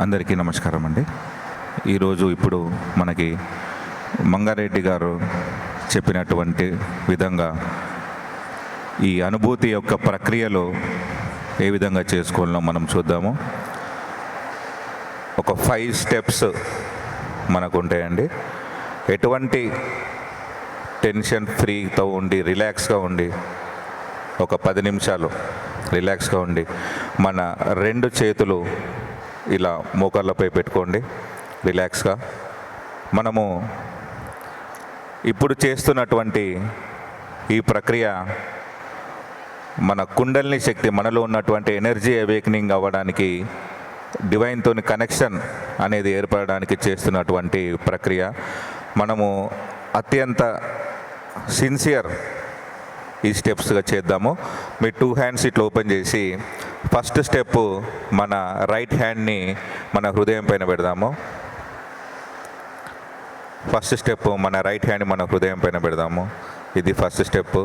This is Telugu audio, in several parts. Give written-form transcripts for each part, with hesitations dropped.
అందరికీ నమస్కారం అండి. ఇప్పుడు మనకి మంగారెడ్డి గారు చెప్పినటువంటి విధంగా ఈ అనుభూతి యొక్క ప్రక్రియలో ఏ విధంగా చేసుకోవాలో మనం చూద్దాము. ఒక 5 స్టెప్స్ మనకు ఉంటాయండి. ఎటువంటి టెన్షన్ ఫ్రీతో ఉండి రిలాక్స్గా ఉండి ఒక 10 నిమిషాలు రిలాక్స్గా ఉండి మన 2 చేతులు ఇలా మోకాళ్ళపై పెట్టుకోండి. రిలాక్స్గా మనము ఇప్పుడు చేస్తున్నటువంటి ఈ ప్రక్రియ మన కుండలిని శక్తి, మనలో ఉన్నటువంటి ఎనర్జీ అవేకనింగ్ అవ్వడానికి, డివైన్తోని కనెక్షన్ అనేది ఏర్పడడానికి చేస్తున్నటువంటి ప్రక్రియ. మనము అత్యంత సిన్సియర్ ఈ స్టెప్స్గా చేద్దాము. మీ 2 హ్యాండ్స్ ఇట్లా ఓపెన్ చేసి ఫస్ట్ స్టెప్ మన రైట్ హ్యాండ్ని మన హృదయం పైన పెడదాము. ఫస్ట్ స్టెప్ మన రైట్ హ్యాండ్ మన హృదయం పైన పెడదాము. ఇది ఫస్ట్ స్టెప్.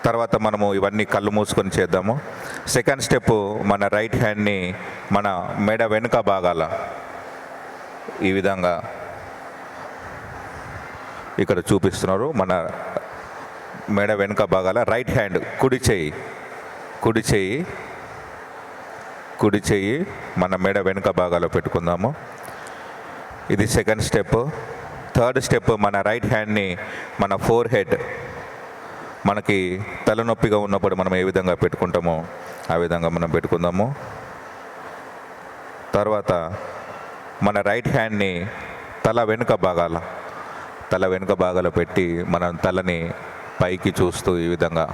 తర్వాత మనము ఇవన్నీ కళ్ళు మూసుకొని చేద్దాము. సెకండ్ స్టెప్ మన రైట్ హ్యాండ్ని మన మెడ వెనుక భాగాల ఈ విధంగా ఇక్కడ చూపిస్తున్నారు. మన మెడ వెనుక భాగాల రైట్ హ్యాండ్ కుడి చెయ్యి మన మెడ వెనుక భాగాలో పెట్టుకుందాము. ఇది సెకండ్ స్టెప్. థర్డ్ స్టెప్ మన రైట్ హ్యాండ్ని మన ఫోర్ హెడ్, మనకి తలనొప్పిగా ఉన్నప్పుడు మనం ఏ విధంగా పెట్టుకుంటామో ఆ విధంగా మనం పెట్టుకుందాము. తర్వాత మన రైట్ హ్యాండ్ని తల వెనుక భాగాలో పెట్టి మనం తలని పైకి చూస్తూ ఈ విధంగా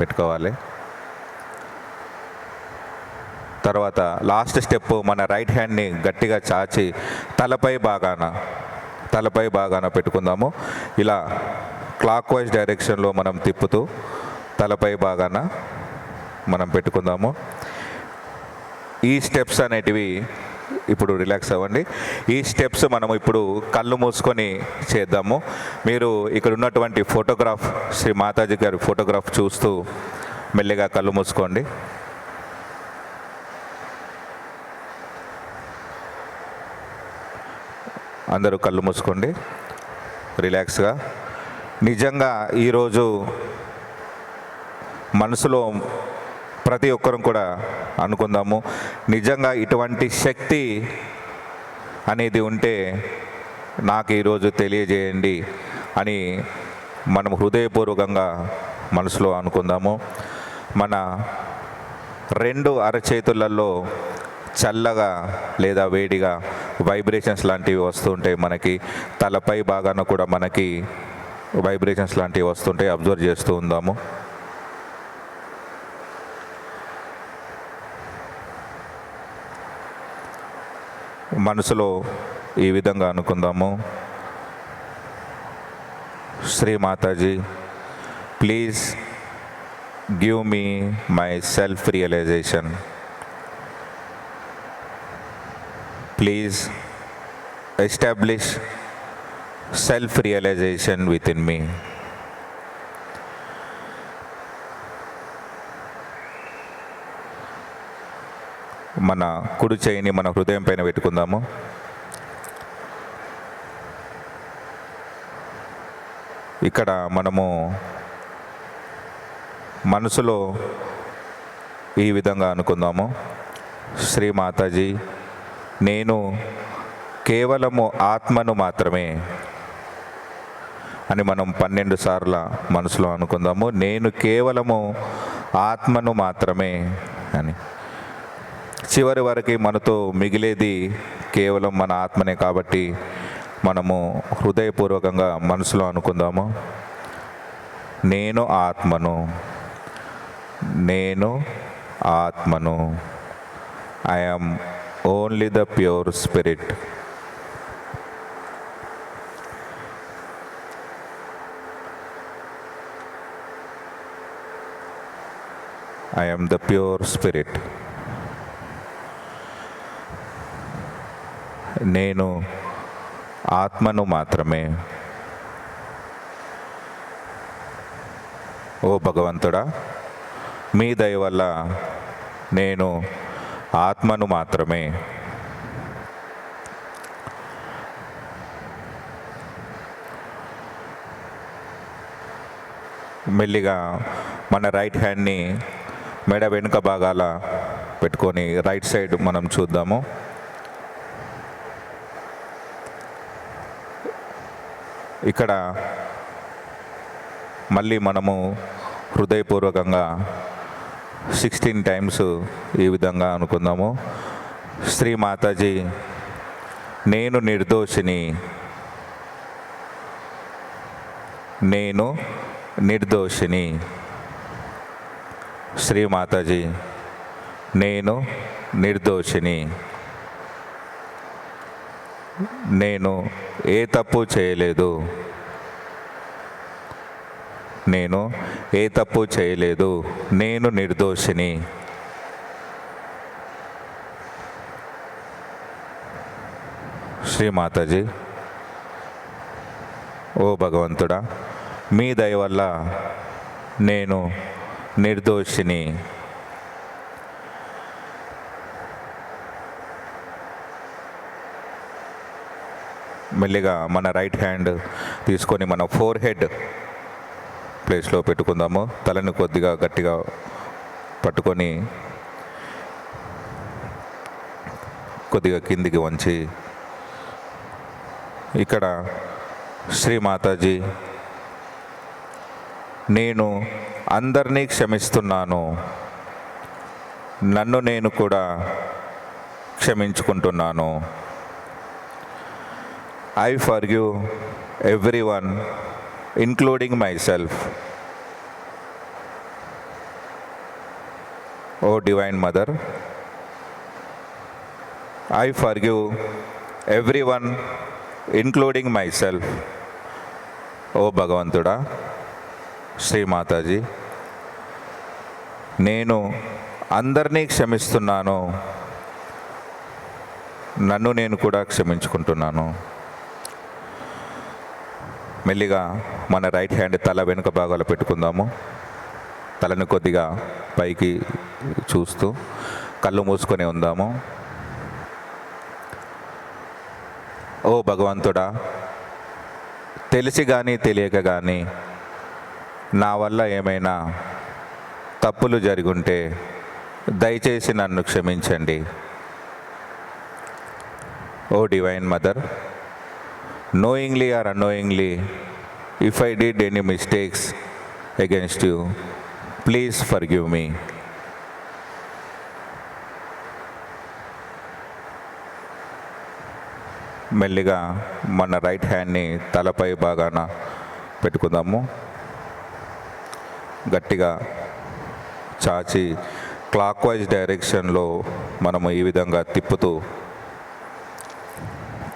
పెట్టుకోవాలి. తర్వాత లాస్ట్ స్టెప్ మన రైట్ హ్యాండ్ని గట్టిగా చాచి తలపై భాగాన పెట్టుకుందాము. ఇలా క్లాక్ వైజ్ డైరెక్షన్లో మనం తిప్పుతూ తలపై భాగాన మనం పెట్టుకుందాము. ఈ స్టెప్స్ అనేటివి ఇప్పుడు రిలాక్స్ అవ్వండి. ఈ స్టెప్స్ మనము ఇప్పుడు కళ్ళు మూసుకొని చేద్దాము. మీరు ఇక్కడ ఉన్నటువంటి ఫోటోగ్రాఫ్, శ్రీ మాతాజీ గారి ఫోటోగ్రాఫ్ చూస్తూ మెల్లిగా కళ్ళు మూసుకోండి. అందరూ కళ్ళు మూసుకోండి రిలాక్స్గా. నిజంగా ఈరోజు మనసులో ప్రతి ఒక్కరం కూడా అనుకుందాము, నిజంగా ఇటువంటి శక్తి అనేది ఉంటే నాకు ఈరోజు తెలియజేయండి అని మనం హృదయపూర్వకంగా మనసులో అనుకుందాము. మన 2 అరచేతులలో చల్లగా లేదా వేడిగా వైబ్రేషన్స్ లాంటివి వస్తుంటాయి. మనకి తలపై భాగాన కూడా మనకి వైబ్రేషన్స్ లాంటివి వస్తుంటాయి. అబ్జర్వ్ చేస్తూ ఉందాము. మనసులో ఈ విధంగా అనుకుందాము, Shri Mataji please give me my self realisation. Please establish self realisation within me. మన కుడి చేయిని మన హృదయం పైన పెట్టుకుందాము. ఇక్కడ మనము మనసులో ఈ విధంగా అనుకుందాము, శ్రీ మాతాజీ నేను కేవలము ఆత్మను మాత్రమే అని మనం 12 సార్లు మనసులో అనుకుందాము. నేను కేవలము ఆత్మను మాత్రమే అని. చివరి వరకు మనతో మిగిలేది కేవలం మన ఆత్మనే కాబట్టి మనము హృదయపూర్వకంగా మనసులో అనుకుందాము, నేను ఆత్మను I am only the pure spirit. I am the pure spirit. నేను ఆత్మను మాత్రమే. ఓ భగవంతుడా, మీ దయ వల్ల నేను ఆత్మను మాత్రమే. మెల్లిగా మన రైట్ హ్యాండ్ని మెడ వెనుక భాగాల పెట్టుకొని రైట్ సైడ్ మనం చూద్దాము. ఇక్కడ మళ్ళీ మనము హృదయపూర్వకంగా 16 టైమ్స్ ఈ విధంగా అనుకుందాము. శ్రీ మాతాజీ, నేను నిర్దోషిని, నేను నిర్దోషిని. శ్రీ మాతాజీ, నేను నిర్దోషిని. నేను ఏ తప్పు చేయలేదు, నేను ఏ తప్పు చేయలేదు, నేను నిర్దోషిని. శ్రీ మాతాజీ, ఓ భగవంతుడా, మీ దయ వల్ల నేను నిర్దోషిని. మెల్లిగా మన రైట్ హ్యాండ్ తీసుకొని మన ఫోర్ హెడ్ ప్లేస్లో పెట్టుకుందాము. తలని కొద్దిగా గట్టిగా పట్టుకొని కొద్దిగా కిందికి వంచి ఇక్కడ శ్రీ మాతాజీ, నేను అందరినీ క్షమిస్తున్నాను, నన్ను నేను కూడా క్షమించుకుంటున్నాను. I forgive everyone, including myself. O Divine Mother, I forgive everyone, including myself. ఓ భగవంతుడా, శ్రీ మాతాజీ, నేను అందరినీ క్షమిస్తున్నాను, నన్ను నేను కూడా క్షమించుకుంటున్నాను. మెల్లిగా మన రైట్ హ్యాండ్ తల వెనుక భాగాలు పెట్టుకుందాము. తలను కొద్దిగా పైకి చూస్తూ కళ్ళు మూసుకొని ఉందాము. ఓ భగవంతుడా, తెలిసి కానీ తెలియక కానీ నా వల్ల ఏమైనా తప్పులు జరుగుంటే దయచేసి నన్ను క్షమించండి. Oh divine mother, knowingly or unknowingly, if I did any mistakes against you, please forgive me. మెల్లిగా మన రైట్ హ్యాండ్ని తలపై భాగాన పెట్టుకుందాము. గట్టిగా చాచి క్లాక్ వైజ్ డైరెక్షన్లో మనము ఈ విధంగా తిప్పుతూ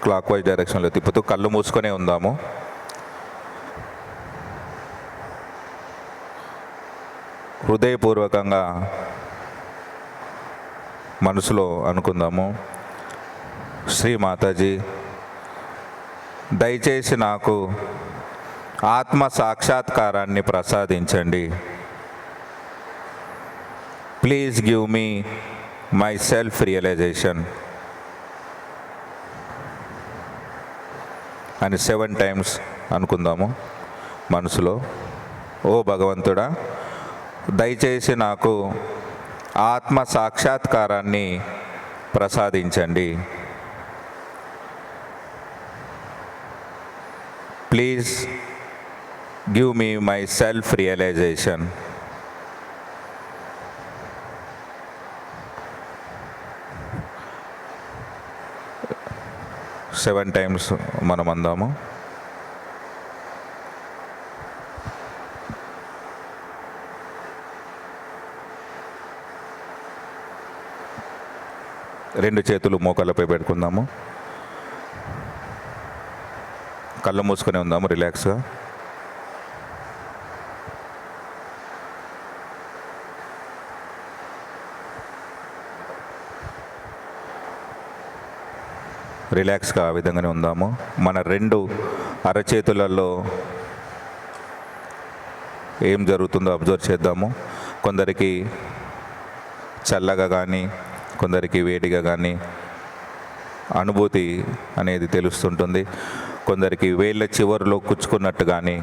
క్లాక్ వైజ్ డైరెక్షన్లో తిప్పుతూ కళ్ళు మూసుకొనే ఉందాము. హృదయపూర్వకంగా మనసులో అనుకుందాము, శ్రీ మాతాజీ, దయచేసి నాకు ఆత్మ సాక్షాత్కారాన్ని ప్రసాదించండి. Please give me my self realisation అని 7 టైమ్స్ అనుకుందాము మనసులో. ఓ భగవంతుడా, దయచేసి నాకు ఆత్మ సాక్షాత్కారాన్ని ప్రసాదించండి. Please give me my self realisation. Seven times మనం అందాము. రెండు చేతులు మోకాళ్ళపై పెట్టుకుందాము. కళ్ళు మూసుకొని ఉందాము రిలాక్స్గా. రిలాక్స్గా ఆ విధంగానే ఉందాము. మన రెండు అరచేతులలో ఏం జరుగుతుందో అబ్జర్వ్ చేద్దాము. కొందరికి చల్లగా కానీ కొందరికి వేడిగా కానీ అనుభూతి అనేది తెలుస్తుంటుంది. కొందరికి వేళ్ళ చివరిలో కుచ్చుకున్నట్టు కానీ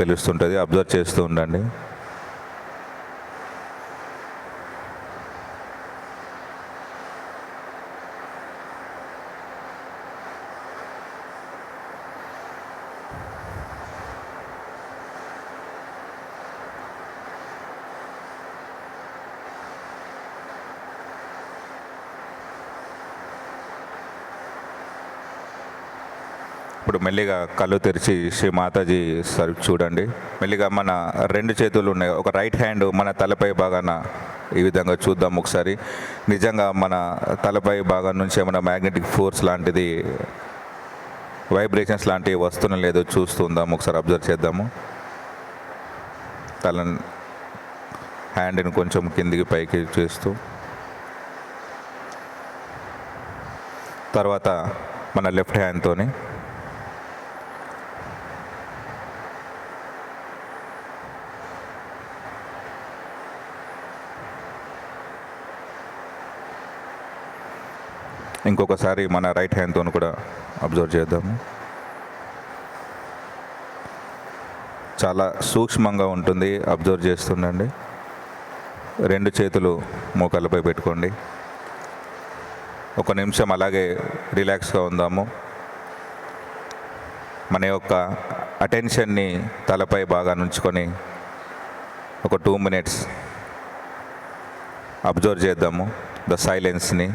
తెలుస్తుంటుంది. అబ్జర్వ్ చేస్తూ ఉండండి. ఇప్పుడు మెల్లిగా కళ్ళు తెరిచి శ్రీ మాతాజీ సర్వ్ చూడండి. మెల్లిగా మన 2 చేతులు ఉన్నాయి. ఒక రైట్ హ్యాండ్ మన తలపై భాగాన ఈ విధంగా చూద్దాం ఒకసారి. నిజంగా మన తలపై భాగం నుంచి ఏమైనా మ్యాగ్నెటిక్ ఫోర్స్ లాంటిది, వైబ్రేషన్స్ లాంటివి వస్తున్నా లేదో చూస్తుందాం. ఒకసారి అబ్జర్వ్ చేద్దాము. తల హ్యాండ్ని కొంచెం కిందికి పైకి చేస్తూ, తర్వాత మన లెఫ్ట్ హ్యాండ్తోని ఇంకొకసారి మన రైట్ హ్యాండ్తో కూడా అబ్జర్వ్ చేద్దాము. చాలా సూక్ష్మంగా ఉంటుంది. అబ్జర్వ్ చేస్తుండండి. 2 చేతులు మోకాళ్ళపై పెట్టుకోండి. 1 నిమిషం అలాగే రిలాక్స్గా ఉందాము. మన యొక్క అటెన్షన్ని తలపై బాగా ఉంచుకొని ఒక 2 మినిట్స్ అబ్జర్వ్ చేద్దాము ద సైలెన్స్ని.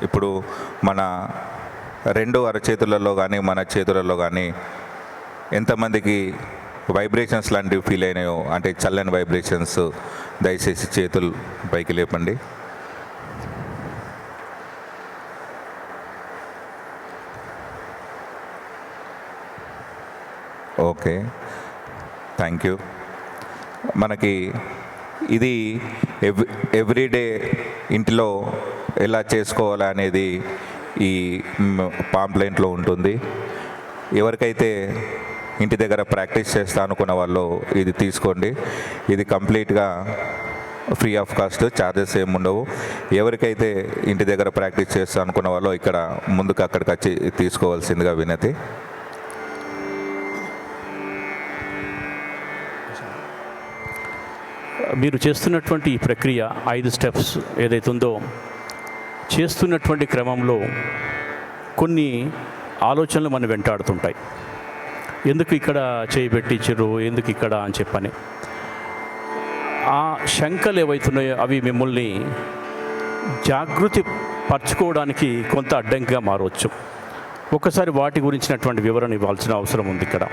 ఇప్పుడు మన 2 అరచేతులలో కానీ మన చేతులలో కానీ ఎంతమందికి వైబ్రేషన్స్ లాంటివి ఫీల్ అయినాయో, అంటే చల్లని వైబ్రేషన్స్, దయచేసి చేతులు పైకి లేపండి. Okay, thank you. మనకి ఇది ఎవ్రీడే ఇంటిలో ఎలా చేసుకోవాలి అనేది ఈ పాంప్లెంట్లో ఉంటుంది. ఎవరికైతే ఇంటి దగ్గర ప్రాక్టీస్ చేస్తా అనుకున్న వాళ్ళు ఇది తీసుకోండి. ఇది కంప్లీట్గా ఫ్రీ ఆఫ్ కాస్ట్, ఛార్జెస్ ఏమి ఉండవు. ఎవరికైతే ఇంటి దగ్గర ప్రాక్టీస్ చేస్తా అనుకున్న వాళ్ళు ఇక్కడ ముందుకు అక్కడికి వచ్చి తీసుకోవాల్సిందిగా వినతి. మీరు చేస్తున్నటువంటి ఈ ప్రక్రియ 5 స్టెప్స్ ఏదైతే ఉందో, చేస్తున్నటువంటి క్రమంలో కొన్ని ఆలోచనలు మనం వెంటాడుతుంటాయి. ఎందుకు ఇక్కడ చేయబెట్టించరు, ఎందుకు ఇక్కడ అని చెప్పని. ఆ శంకలు ఏవైతున్నాయో అవి మిమ్మల్ని జాగృతి పరచుకోవడానికి కొంత అడ్డంకిగా మారవచ్చు. ఒకసారి వాటి గురించినటువంటి వివరణ ఇవ్వాల్సిన అవసరం ఉంది. ఇక్కడ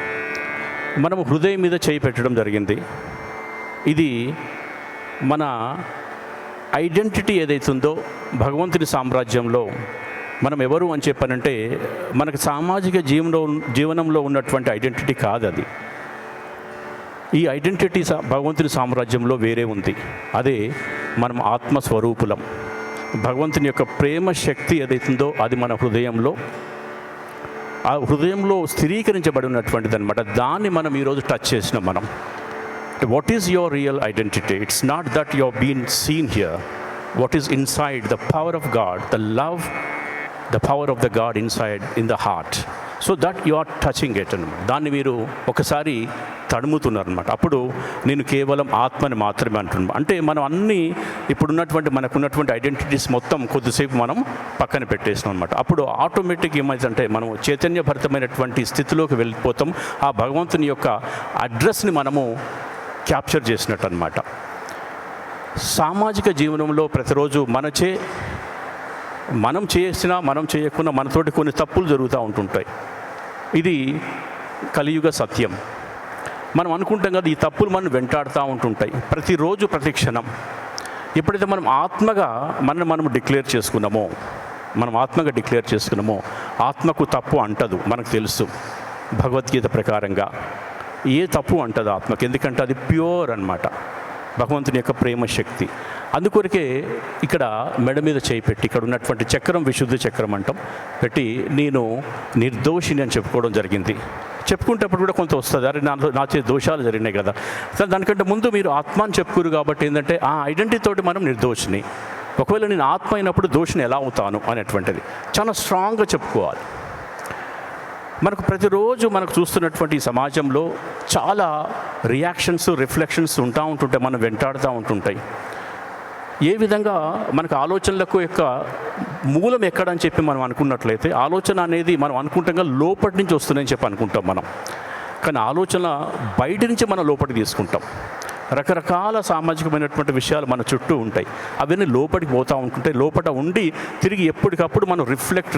మనము హృదయం మీద చేయి పెట్టడం జరిగింది. ఇది మన ఐడెంటిటీ ఏదైతుందో భగవంతుని సామ్రాజ్యంలో మనం ఎవరు అని చెప్పానంటే, మనకు సామాజిక జీవనంలో ఉన్నటువంటి ఐడెంటిటీ కాదు అది. ఈ ఐడెంటిటీ భగవంతుని సామ్రాజ్యంలో వేరే ఉంది. అదే మనం ఆత్మస్వరూపులం. భగవంతుని యొక్క ప్రేమ శక్తి ఏదైతుందో అది మన హృదయంలో, ఆ హృదయంలో స్థిరీకరించబడి ఉన్నటువంటిది అనమాట. దాన్ని మనం ఈరోజు టచ్ చేసినాం. మనం what is your real identity? It's not that you're being seen here. What is inside, the power of God, the love, the power of the God inside in the heart, so that you are touching it. దాన్ని మీరు ఒకసారి తడుముతున్నారనమాట. అప్పుడు నేను కేవలం ఆత్మని మాత్రమే అంటున్నాను. అంటే మనం అన్నీ ఇప్పుడున్నటువంటి మనకున్నటువంటి ఐడెంటిటీస్ మొత్తం కొద్దిసేపు మనం పక్కన పెట్టేసినాం అనమాట. అప్పుడు ఆటోమేటిక్ ఏమైందంటే మనం చైతన్యభరితమైనటువంటి స్థితిలోకి వెళ్ళిపోతాం. ఆ భగవంతుని యొక్క అడ్రస్ని మనము క్యాప్చర్ చేసినట్టు అనమాట. సామాజిక జీవనంలో ప్రతిరోజు మనం చేసినా మనం చేయకుండా మనతోటి కొన్ని తప్పులు జరుగుతూ ఉంటుంటాయి. ఇది కలియుగ సత్యం. మనం అనుకుంటాం కదా, ఈ తప్పులు మనం వెంటాడుతూ ఉంటుంటాయి ప్రతిరోజు ప్రతి క్షణం. ఎప్పుడైతే మనం ఆత్మగా మనం డిక్లేర్ చేసుకున్నామో, ఆత్మకు తప్పు అంటదు. మనకు తెలుసు భగవద్గీత ప్రకారంగా ఏ తప్పు అంటదు ఆత్మకి, ఎందుకంటే అది ప్యూర్ అన్నమాట, భగవంతుని యొక్క ప్రేమ శక్తి. అందుకొరకే ఇక్కడ మెడ మీద చేయి పెట్టి, ఇక్కడ ఉన్నటువంటి చక్రం విశుద్ధ చక్రం అంటాం, పెట్టి నేను నిర్దోషిని అని చెప్పుకోవడం జరిగింది. చెప్పుకుంటప్పుడు కూడా కొంత వస్తుంది, అరే నా చే దోషాలు జరిగినాయి కదా. దానికంటే ముందు మీరు ఆత్మ అని చెప్పుకోరు కాబట్టి ఏంటంటే ఆ ఐడెంటిటీ తోటి మనం నిర్దోషిని. ఒకవేళ నేను ఆత్మ అయినప్పుడు దోషిని ఎలా అవుతాను అనేటువంటిది చాలా స్ట్రాంగ్గా చెప్పుకోవాలి. మనకు ప్రతిరోజు మనకు చూస్తున్నటువంటి ఈ సమాజంలో చాలా రియాక్షన్స్, రిఫ్లెక్షన్స్ ఉంటుంటాయి, మనం వెంటాడుతూ ఉంటుంటాయి. ఏ విధంగా మనకు ఆలోచనలకు యొక్క మూలం ఎక్కడని చెప్పి మనం అనుకున్నట్లయితే, ఆలోచన అనేది మనం అనుకుంటాం లోపటి నుంచి వస్తుందని చెప్పి అనుకుంటాం మనం, కానీ ఆలోచన బయట నుంచి మనం లోపలికి తీసుకుంటాం. రకరకాల సామాజికమైనటువంటి విషయాలు మన చుట్టూ ఉంటాయి, అవన్నీ లోపలికి పోతూ ఉంటుంటాయి. లోపల ఉండి తిరిగి ఎప్పటికప్పుడు మనం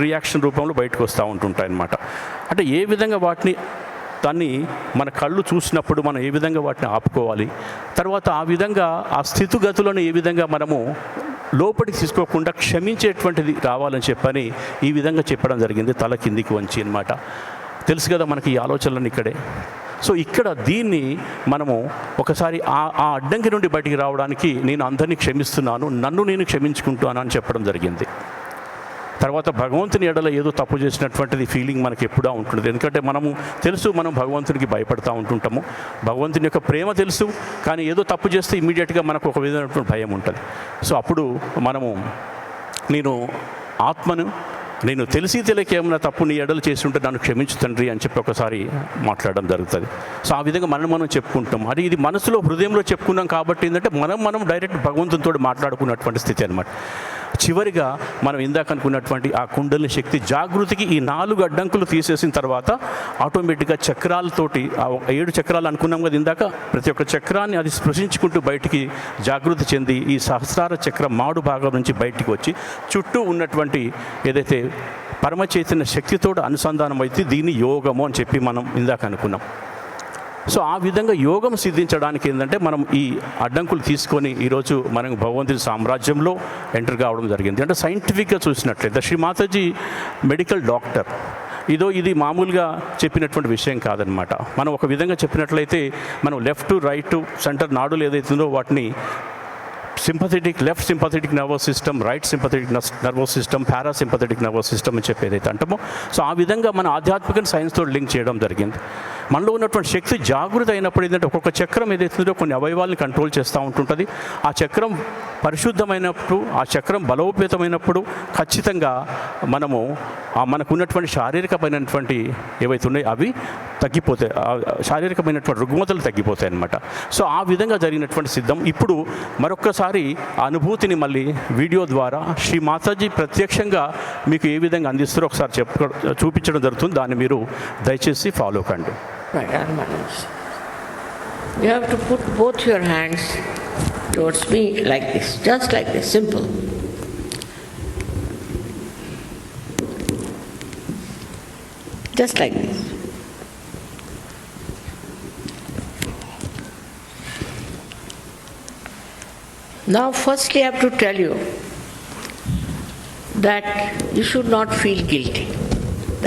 రియాక్షన్ రూపంలో బయటకు వస్తూ ఉంటుంటాయి అన్నమాట. అంటే ఏ విధంగా దాన్ని మన కళ్ళు చూసినప్పుడు మనం ఏ విధంగా వాటిని ఆపుకోవాలి, తర్వాత ఆ విధంగా ఆ స్థితిగతులను ఏ విధంగా మనము లోపలికి తీసుకోకుండా క్షమించేటువంటిది రావాలని చెప్పని ఈ విధంగా చెప్పడం జరిగింది, తల కిందికి వంచి అన్నమాట. తెలుసు కదా మనకి ఈ ఆలోచనలను ఇక్కడే. సో ఇక్కడ దీన్ని మనము ఒకసారి ఆ అడ్డంకి నుండి బయటికి రావడానికి నేను అందరినీ క్షమిస్తున్నాను, నన్ను నేను క్షమించుకుంటాను అని చెప్పడం జరిగింది. తర్వాత భగవంతుని ఎడల ఏదో తప్పు చేసినటువంటిది ఫీలింగ్ మనకి ఎప్పుడూ ఉంటుంది, ఎందుకంటే మనం భగవంతునికి భయపడుతూ ఉంటుంటాము. భగవంతుని యొక్క ప్రేమ తెలుసు, కానీ ఏదో తప్పు చేస్తే ఇమీడియట్గా మనకు ఒక విధమైనటువంటి భయం ఉంటుంది. సో అప్పుడు నేను ఆత్మను, నేను తెలిసి తెలియక ఏమైనా తప్పు నీ ఎడలు చేసి ఉంటే నన్ను క్షమించు తండ్రి అని చెప్పి ఒకసారి మాట్లాడడం జరుగుతుంది. సో ఆ విధంగా మనం చెప్పుకుంటాం. అది ఇది మనసులో హృదయంలో చెప్పుకున్నాం కాబట్టి ఏంటంటే మనం డైరెక్ట్ భగవంతునితో మాట్లాడుకున్నటువంటి స్థితి అన్నమాట. చివరిగా మనం ఇందాక అనుకున్నటువంటి ఆ కుండలి శక్తి జాగృతికి ఈ 4 అడ్డంకులు తీసేసిన తర్వాత ఆటోమేటిక్గా చక్రాలతోటి, ఆ 7 చక్రాలు అనుకున్నాం కదా ఇందాక, ప్రతి ఒక్క చక్రాన్ని అది స్పృశించుకుంటూ బయటికి జాగృతి చెంది ఈ సహస్రార చక్రం మాడు భాగం నుంచి బయటికి వచ్చి చుట్టూ ఉన్నటువంటి ఏదైతే పరమ చైతన్య శక్తితో అనుసంధానం అయితే దీన్ని యోగము అని చెప్పి మనం ఇందాక అనుకున్నాం. సో ఆ విధంగా యోగం సిద్ధించడానికి ఏంటంటే మనం ఈ అడ్డంకులు తీసుకొని ఈరోజు మనం భగవంతుని సామ్రాజ్యంలో ఎంటర్ కావడం జరిగింది. అంటే సైంటిఫిక్గా చూసినట్లయితే శ్రీ మాతాజీ మెడికల్ డాక్టర్, ఇది మామూలుగా చెప్పినటువంటి విషయం కాదనమాట. మనం ఒక విధంగా చెప్పినట్లయితే మనం లెఫ్ట్, రైట్, సెంటర్ నాడులు ఏదైతుందో వాటిని left sympathetic nervous system, right sympathetic nervous system, parasympathetic nervous system అని చెప్పి ఏదైతే అంటామో, సో ఆ విధంగా మన ఆధ్యాత్మిక సైన్స్తో లింక్ చేయడం జరిగింది. మనలో ఉన్నటువంటి శక్తి జాగృతి అయినప్పుడు ఏంటంటే ఒక్కొక్క చక్రం ఏదైతుందో కొన్ని అవయవాల్ని కంట్రోల్ చేస్తూ ఉంటుంటుంది. ఆ చక్రం పరిశుద్ధమైనప్పుడు, ఆ చక్రం బలోపేతమైనప్పుడు ఖచ్చితంగా మనకు ఉన్నటువంటి శారీరకమైనటువంటి ఏవైతే ఉన్నాయో అవి తగ్గిపోతాయి, శారీరకమైనటువంటి రుగ్మతలు తగ్గిపోతాయి అన్నమాట. సో ఆ విధంగా జరిగినటువంటి సిద్ధం. ఇప్పుడు మరొక్కసారి ఆ అనుభూతిని మళ్ళీ వీడియో ద్వారా శ్రీ మాతాజీ ప్రత్యక్షంగా మీకు ఏ విధంగా అందిస్తారో ఒకసారి చూపించడం జరుగుతుంది. దాన్ని మీరు దయచేసి ఫాలో కండి. Right, you have to put both your hands towards me like this, just like this, simple. Just like this. Now firstly I have to tell you that you should not feel guilty.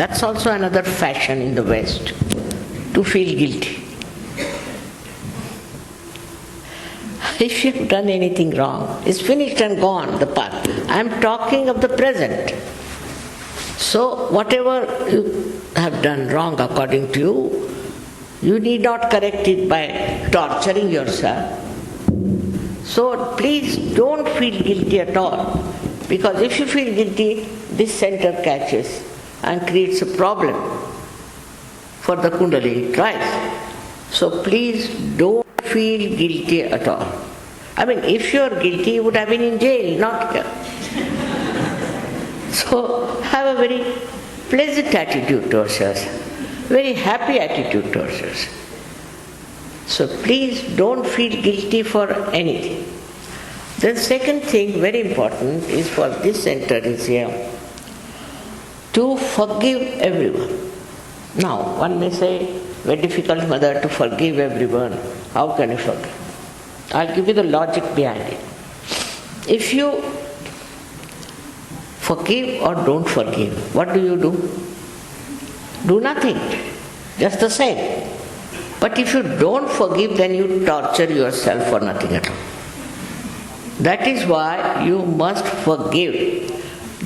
That's also another fashion in the West, to feel guilty. If you have done anything wrong, it's finished and gone, the past. I am talking of the present. So whatever you have done wrong according to you, you need not correct it by torturing yourself. So please don't feel guilty at all, because if you feel guilty, this center catches and creates a problem for the Kundalini tries. So please don't feel guilty at all. I mean, if you are guilty, you would have been in jail, not here. So have a very pleasant attitude towards yourself, very happy attitude towards yourself. So please don't feel guilty for anything. The second thing, very important, is for this center is here, to forgive everyone. Now, one may say, very difficult, mother, to forgive everyone. How can you forgive? I'll give you the logic behind it. If you forgive or don't forgive, what do? Do nothing, just the same. But if you don't forgive, then you torture yourself for nothing at all. That is why you must forgive.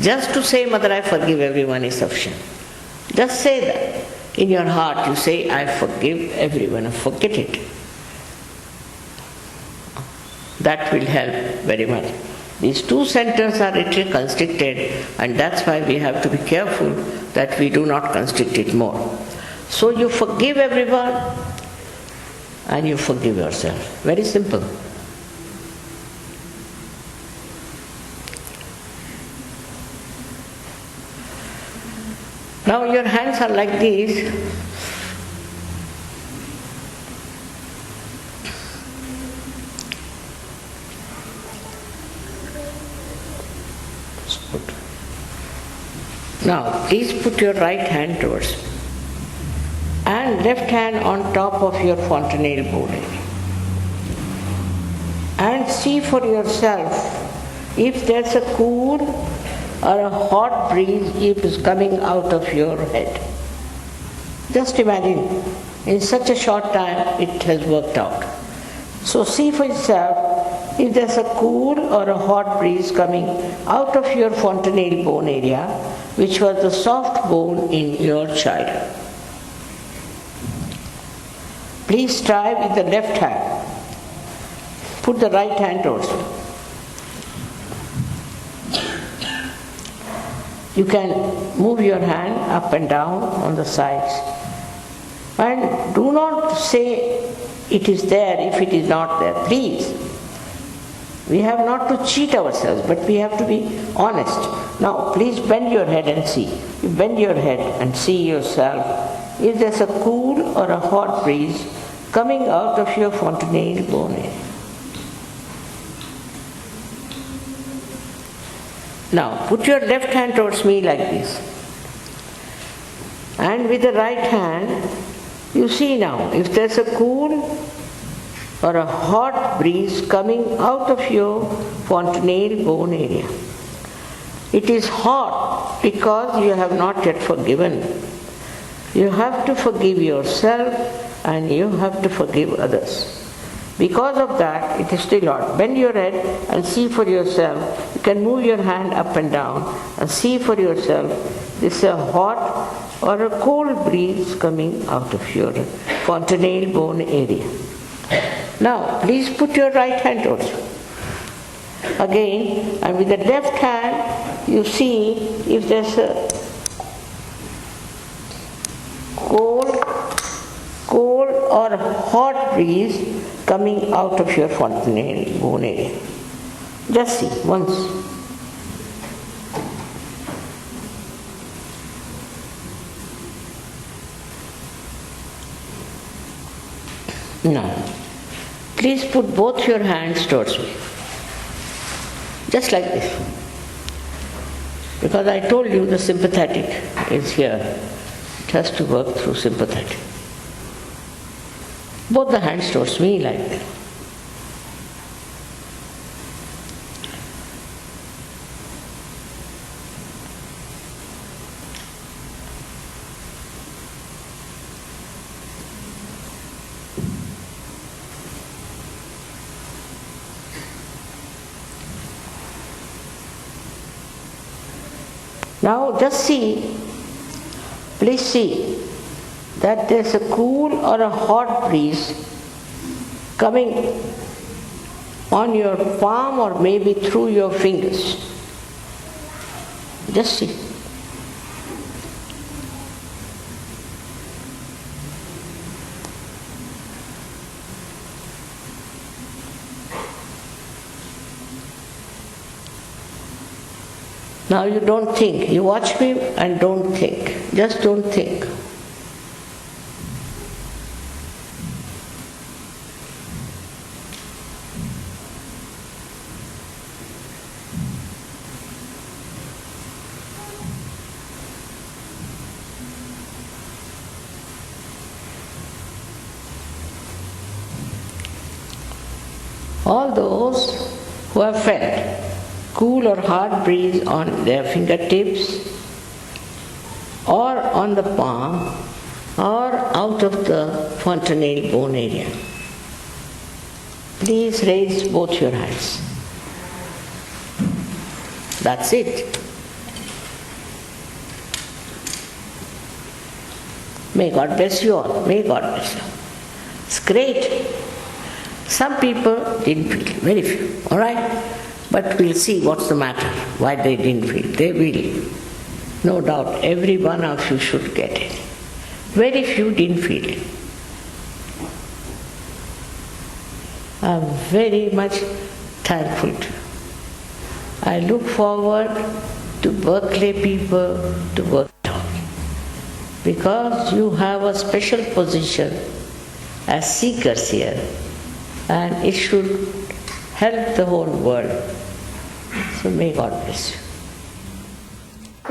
Just to say, Mother, I forgive everyone is sufficient. Just say that. In your heart you say, I forgive everyone, and forget it. That will help very much. These two centers are literally constricted, and that's why we have to be careful that we do not constrict it more. So you forgive everyone and you forgive yourself. Very simple. Now your hands are like these. Now please put your right hand towards me and left hand on top of your fontanelle bone area. And see for yourself if there's a cool or a hot breeze is coming out of your head. Just imagine, in such a short time it has worked out. So see for yourself if there's a cool or a hot breeze coming out of your fontanelle bone area, which was the soft bone in your childhood. Please try with the left hand. Put the right hand towards you. You can move your hand up and down on the sides. And do not say it is there if it is not there. Please. We have not to cheat ourselves, but we have to be honest. Now, please bend your head and see. You bend your head and see yourself. If there's a cool or a hot breeze coming out of your fontanelle bone area. Now, put your left hand towards me like this. And with the right hand, you see now, if there's a cool or a hot breeze coming out of your fontanelle bone area. It is hot because you have not yet forgiven. You have to forgive yourself and you have to forgive others. Because of that, it is still hot. Bend your head and see for yourself. You can move your hand up and down and see for yourself. This is a hot or a cold breeze coming out of your fontanelle bone area. Now, please put your right hand towards you. Again, and with the left hand, you see if there's a cold or hot breeze coming out of your fontanelle bone area. Just see once. Now, please put both your hands towards me. Just like this. Because I told you the sympathetic is here. It has to work through sympathetic. Both the hands towards me like that. Now just see, please see that there's a cool or a hot breeze coming on your palm or maybe through your fingers. Just see. Now you don't think. You watch me and don't think. Just don't think. All those who have felt cool or hot breeze on their fingertips or on the palm or out of the fontanelle bone area, please raise both your hands. That's it. May God bless you all. May God bless you. It's great. Some people didn't feel, very few, all right? But we'll see what's the matter, why they didn't feel. They will. No doubt, every one of you should get it. Very few didn't feel it. I'm very much thankful to you. I look forward to Berkeley people to work on, because you have a special position as seekers here, and it should help the whole world. So may God bless you.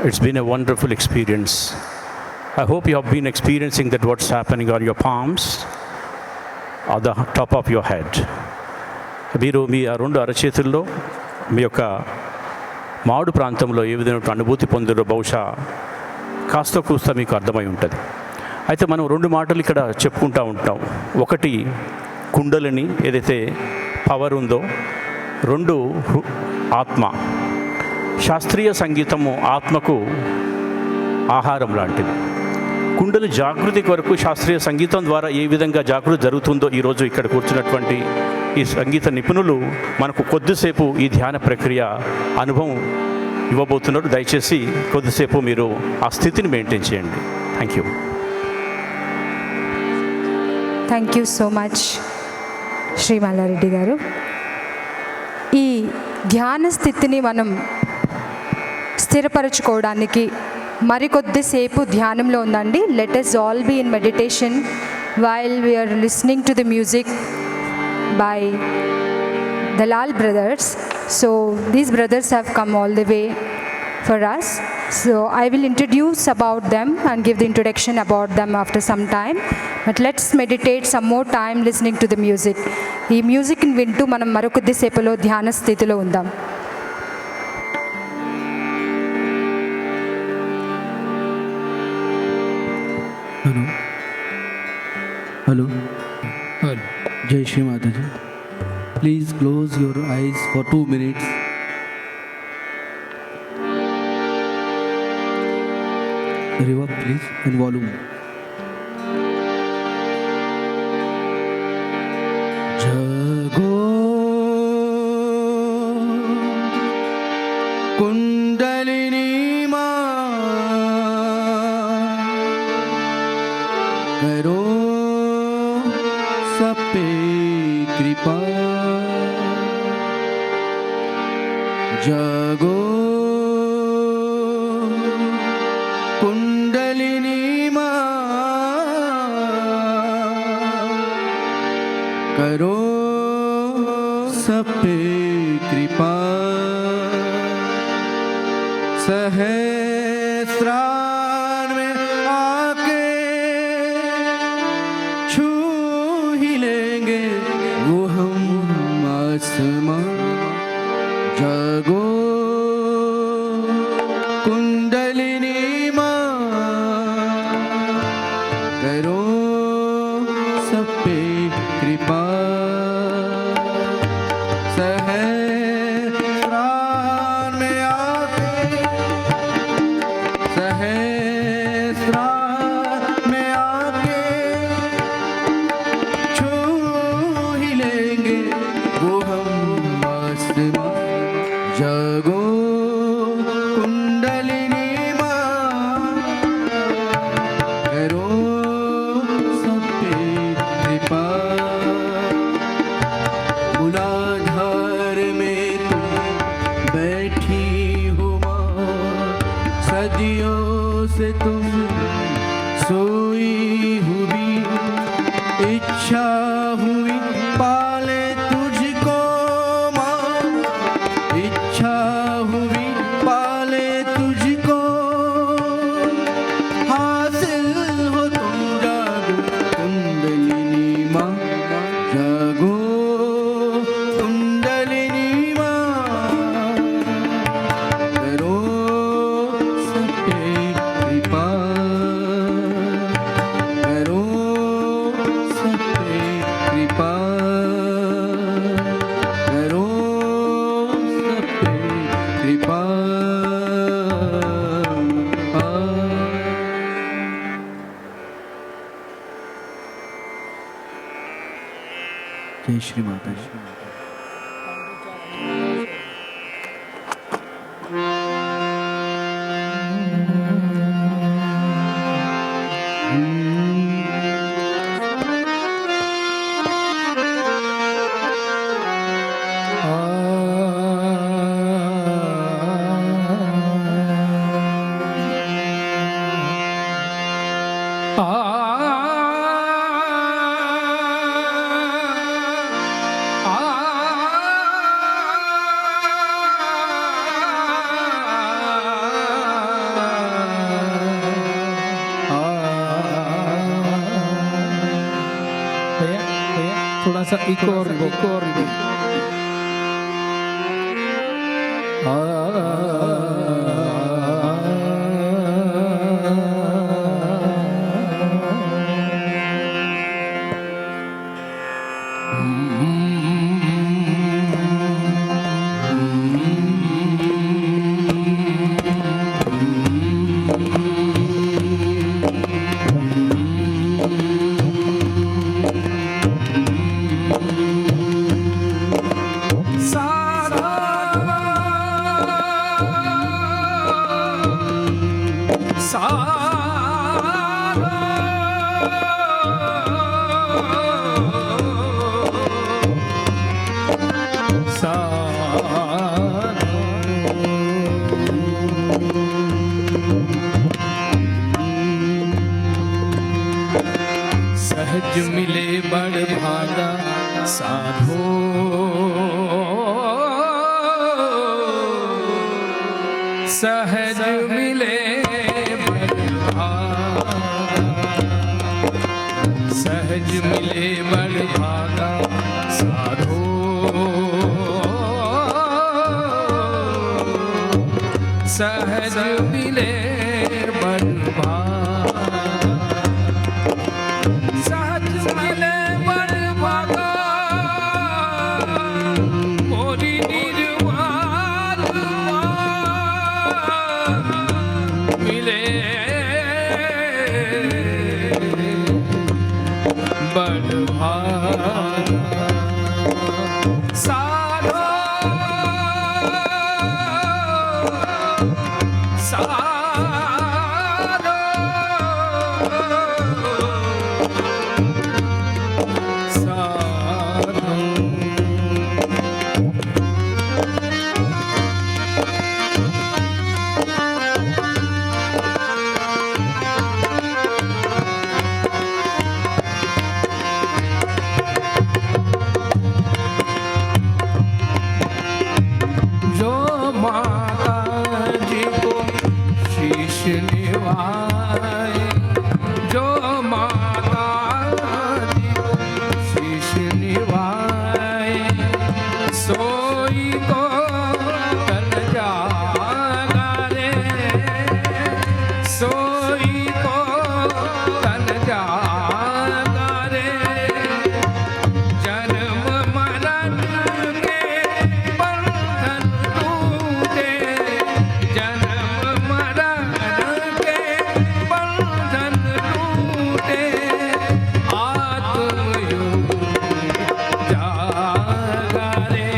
It's been a wonderful experience. I hope you have been experiencing that what's happening on your palms, on the top of your head. మీరు మీ ఆ రెండు అరచేతుల్లో మీ యొక్క మాడు ప్రాంతంలో ఏ విధమైన అనుభూతి పొందిరో బహుశా కాస్త కూస్త మీకు అర్థమై ఉంటుంది. అయితే మనం రెండు మాటలు ఇక్కడ చెప్పుకుంటూ ఉంటాం. ఒకటి కుండలిని, ఏదైతే పవర్ ఉందో. రెండు ఆత్మ. శాస్త్రీయ సంగీతము ఆత్మకు ఆహారం లాంటిది. కుండలి జాగృతి కొరకు శాస్త్రీయ సంగీతం ద్వారా ఏ విధంగా జాగృతి జరుగుతుందో ఈరోజు ఇక్కడ కూర్చున్నటువంటి ఈ సంగీత నిపుణులు మనకు కొద్దిసేపు ఈ ధ్యాన ప్రక్రియ అనుభవం ఇవ్వబోతున్నారు. దయచేసి కొద్దిసేపు మీరు ఆ స్థితిని మెయింటైన్ చేయండి. Thank you. Thank you so much Shri Mallareddy గారు. ఈ ధ్యాన స్థితిని మనం స్థిరపరచుకోవడానికి మరికొద్దిసేపు ధ్యానంలో ఉందండి. Let us all be in meditation while we are listening to the music by the Lal brothers. So these brothers have come all the way for us. So I will introduce about them and give the introduction about them after some time. But let's meditate some more time listening to the music. ఈ మ్యూజిక్ని వింటూ మనం మరొకొద్దిసేపులో ధ్యాన స్థితిలో ఉందాం. Hello hello hello. जय Shri Mata ji. Please close your eyes for 2 minutes. Reverb please and volume. जगो कुंडलिनी करो सब पे कृपा. जगो कुंडलिनी माँ करो सब पे कृपा. सहस्रार में आके छू ही लेंगे वो हम आसमां. जगो कुंडलिनी माँ करो सब पे कृपा. सहस्रार में आके सहस्रार में आके छू ही लेंगे वो हम आसमां. जगो कुंडलिनी माँ करो सब पे कृपा. मूलाधार में तुम बैठी हो माँ, सदियों से तुम सोई हुई. इच्छा हुई पाले तुझको माँ, इच्छा हुई पाले तुझको. हासिल हो तुम जागो कुंडलिनी माँ. जागो तुम जय श्री माता जी। थोड़ा सा एक और सहज मिले बड़ भागा साधो, सहज मिले बड़ भागा, सहज मिले बड़ भागा साधो, सहज मिले बड़ भागा, सहज मिले बड़ भागा, मोरी निर्वाण मिले बड़ भागा साधो, साधो साधो। जो माता जी को शीश निवाए, जो माता जी को शीश निवाए, सोई को कल जागा रे, सोई को कल जागा रे, जन्म मरण के बंधन टूटे, जन्म मरण के बंधन टूटे, आत्मयोग जागा रे,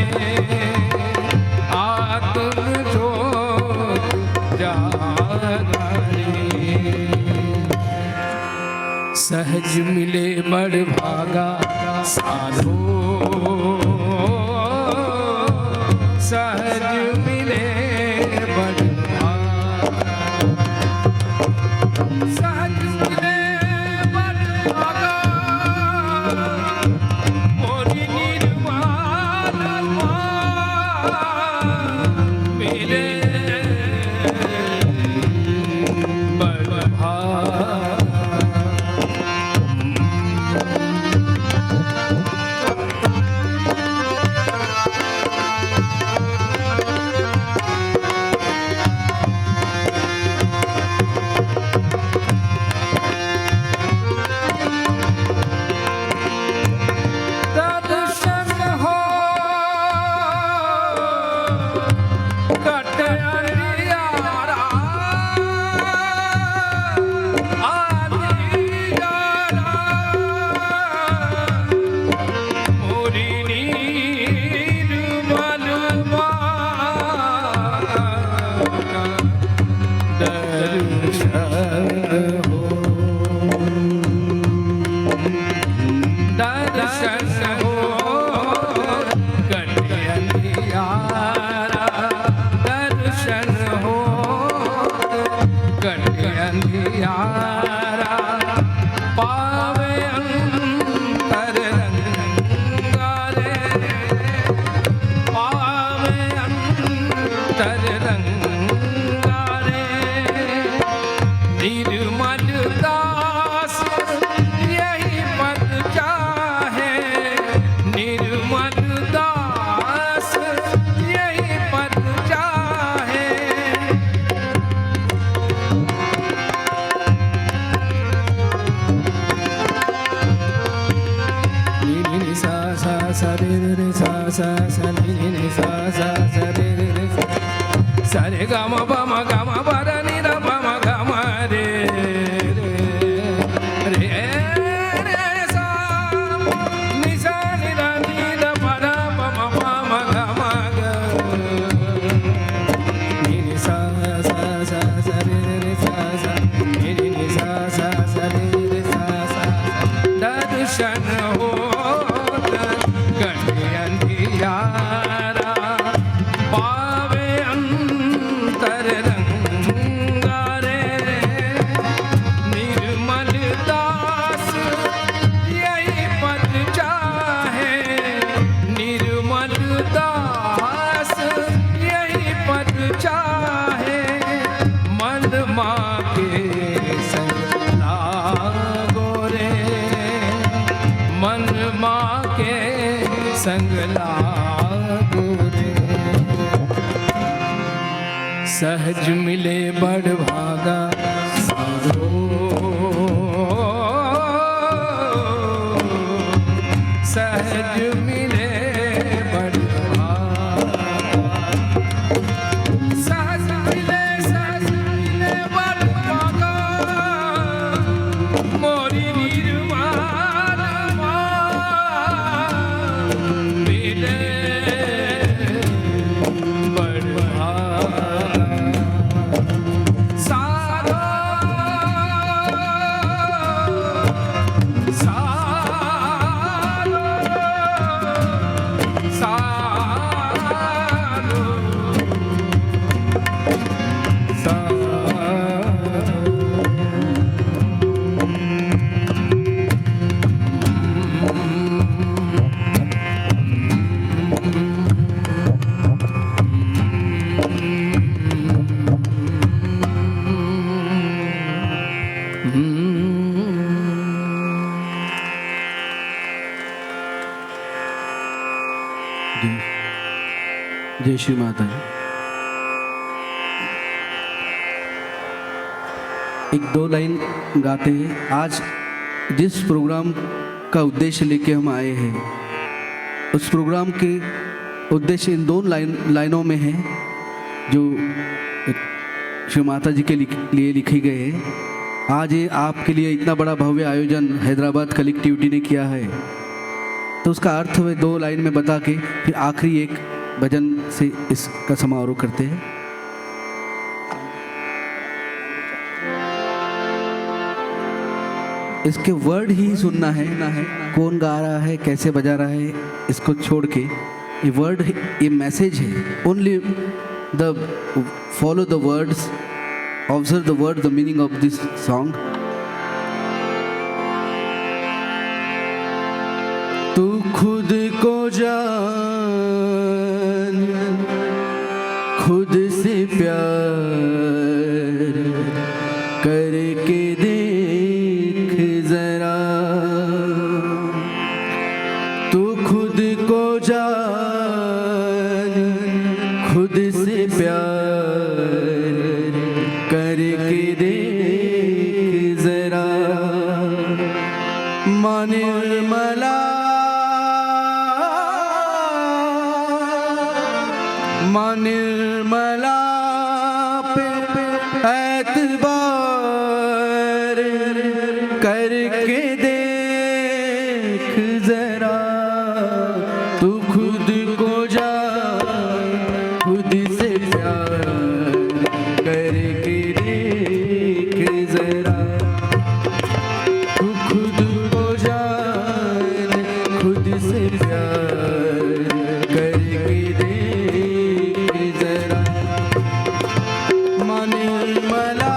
आत्मयोग जागा रे। सहज मिले बड़ भागा साधो, सहज मिले बड़ भागा, सहज मिले बड़ भागा, मोरी निर्वाण मिले बड़ भागा। दर्शन हो कट तरंगा रे निर्मल दास यही पद चाहे, निर्मल दास यही पद चाहे। नी सा सा सा रे रे सा सा सा नी सा सा सा रे रे सा रे ग म प म ग म प र नि द प म ग म रे रे रे सा नि सा नि द नि द प र प म प म ग म ग नि सा सा सा सा रे रे सा सा नि सा सा सा रे रे सा सा दर्शन होत गणे अंधियारा पावे अंतर रंगा रे निर्मल दास यही पद चाहे, निर्मल दास यही पद चाहे। मन माँ के संग लागो रे, मन माँ के संग लागो रे। सहज मिले बड़ भागा साधो, सहज मिले बड़ भागा, सहज मिले बड़ भागा मोरी निर्वाण मिले बड़ भागा। साधो साधो साधो जय श्री माता जी। एक दो लाइन गाते हैं। आज जिस प्रोग्राम का उद्देश्य लेके हम आए हैं, उस प्रोग्राम के उद्देश्य इन दो लाइनों में है जो श्री माता जी के लिए लिखे गए हैं। आज ये आपके लिए इतना बड़ा भव्य आयोजन हैदराबाद कलेक्टिविटी ने किया है, तो उसका अर्थ वे दो लाइन में बता के फिर आखिरी एक भजन से इसका समारोह करते हैं। इसके वर्ड ही सुनना है, कौन गा रहा है, कैसे बजा रहा है, इसको छोड़ के ये वर्ड, ये मैसेज है। Only the follow the words, observe the word, the meaning of this song. तू खुद को जान, खुद से प्यार करके देख जरा। तू खुद को जान, खुद से प्यार करके देख जरा। माँ निर्मला, माँ निर्मला पे एतबार करके देख जरा। तू खुद को जा, खुद से प्यार करके देख जरा। तू खुद को जान, खुद से प्यार करके देख जरा। माँ निर्मला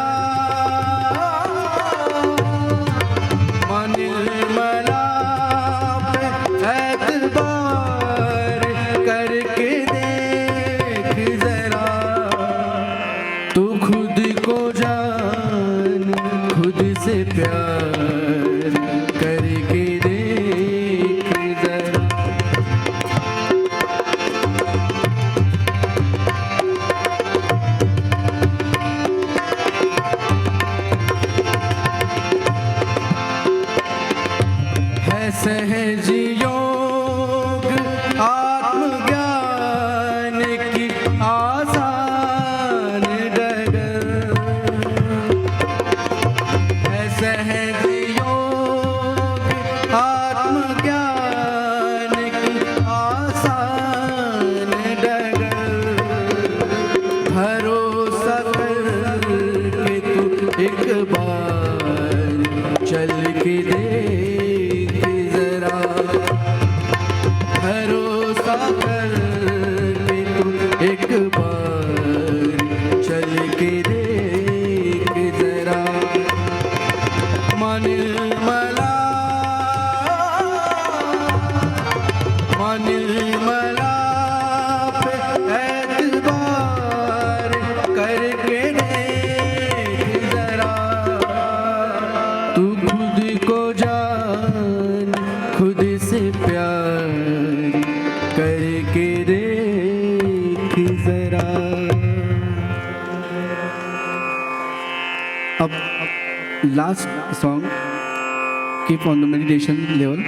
देख जरा, भरोसा कर तू एक बार चल के देख जरा। मन मला पे एतबार करके देख जरा, तू खुद को जान, खुद से प्यार करके देख जरा। अब last song, keep on the meditation level.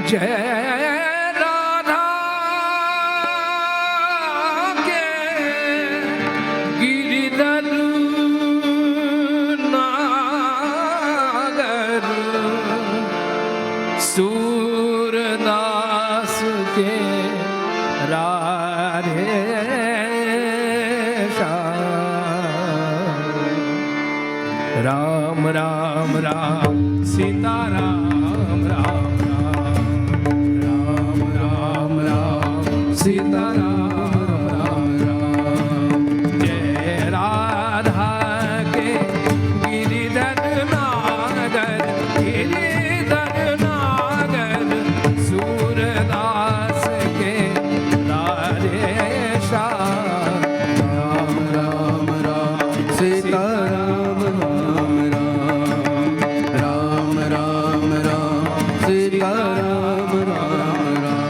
जय राधा के गिरिधर नागर, सूरदास के राधे श्याम। राम राम राम सीता राम राम सीता राम राम राम। जय राधा के गिरिधर नागर, गिरिधर नागर, सूरदास के राधे श्याम। राम राम राम सीता राम राम राम, राम राम राम सीता राम राम राम।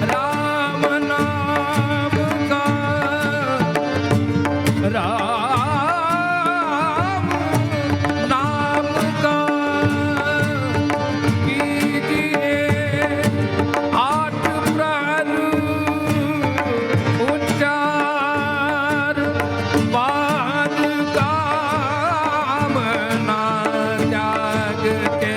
राम नाम का, राम नाम का कीजिए आठ प्रहर उच्चार, बाद कामना त्याग के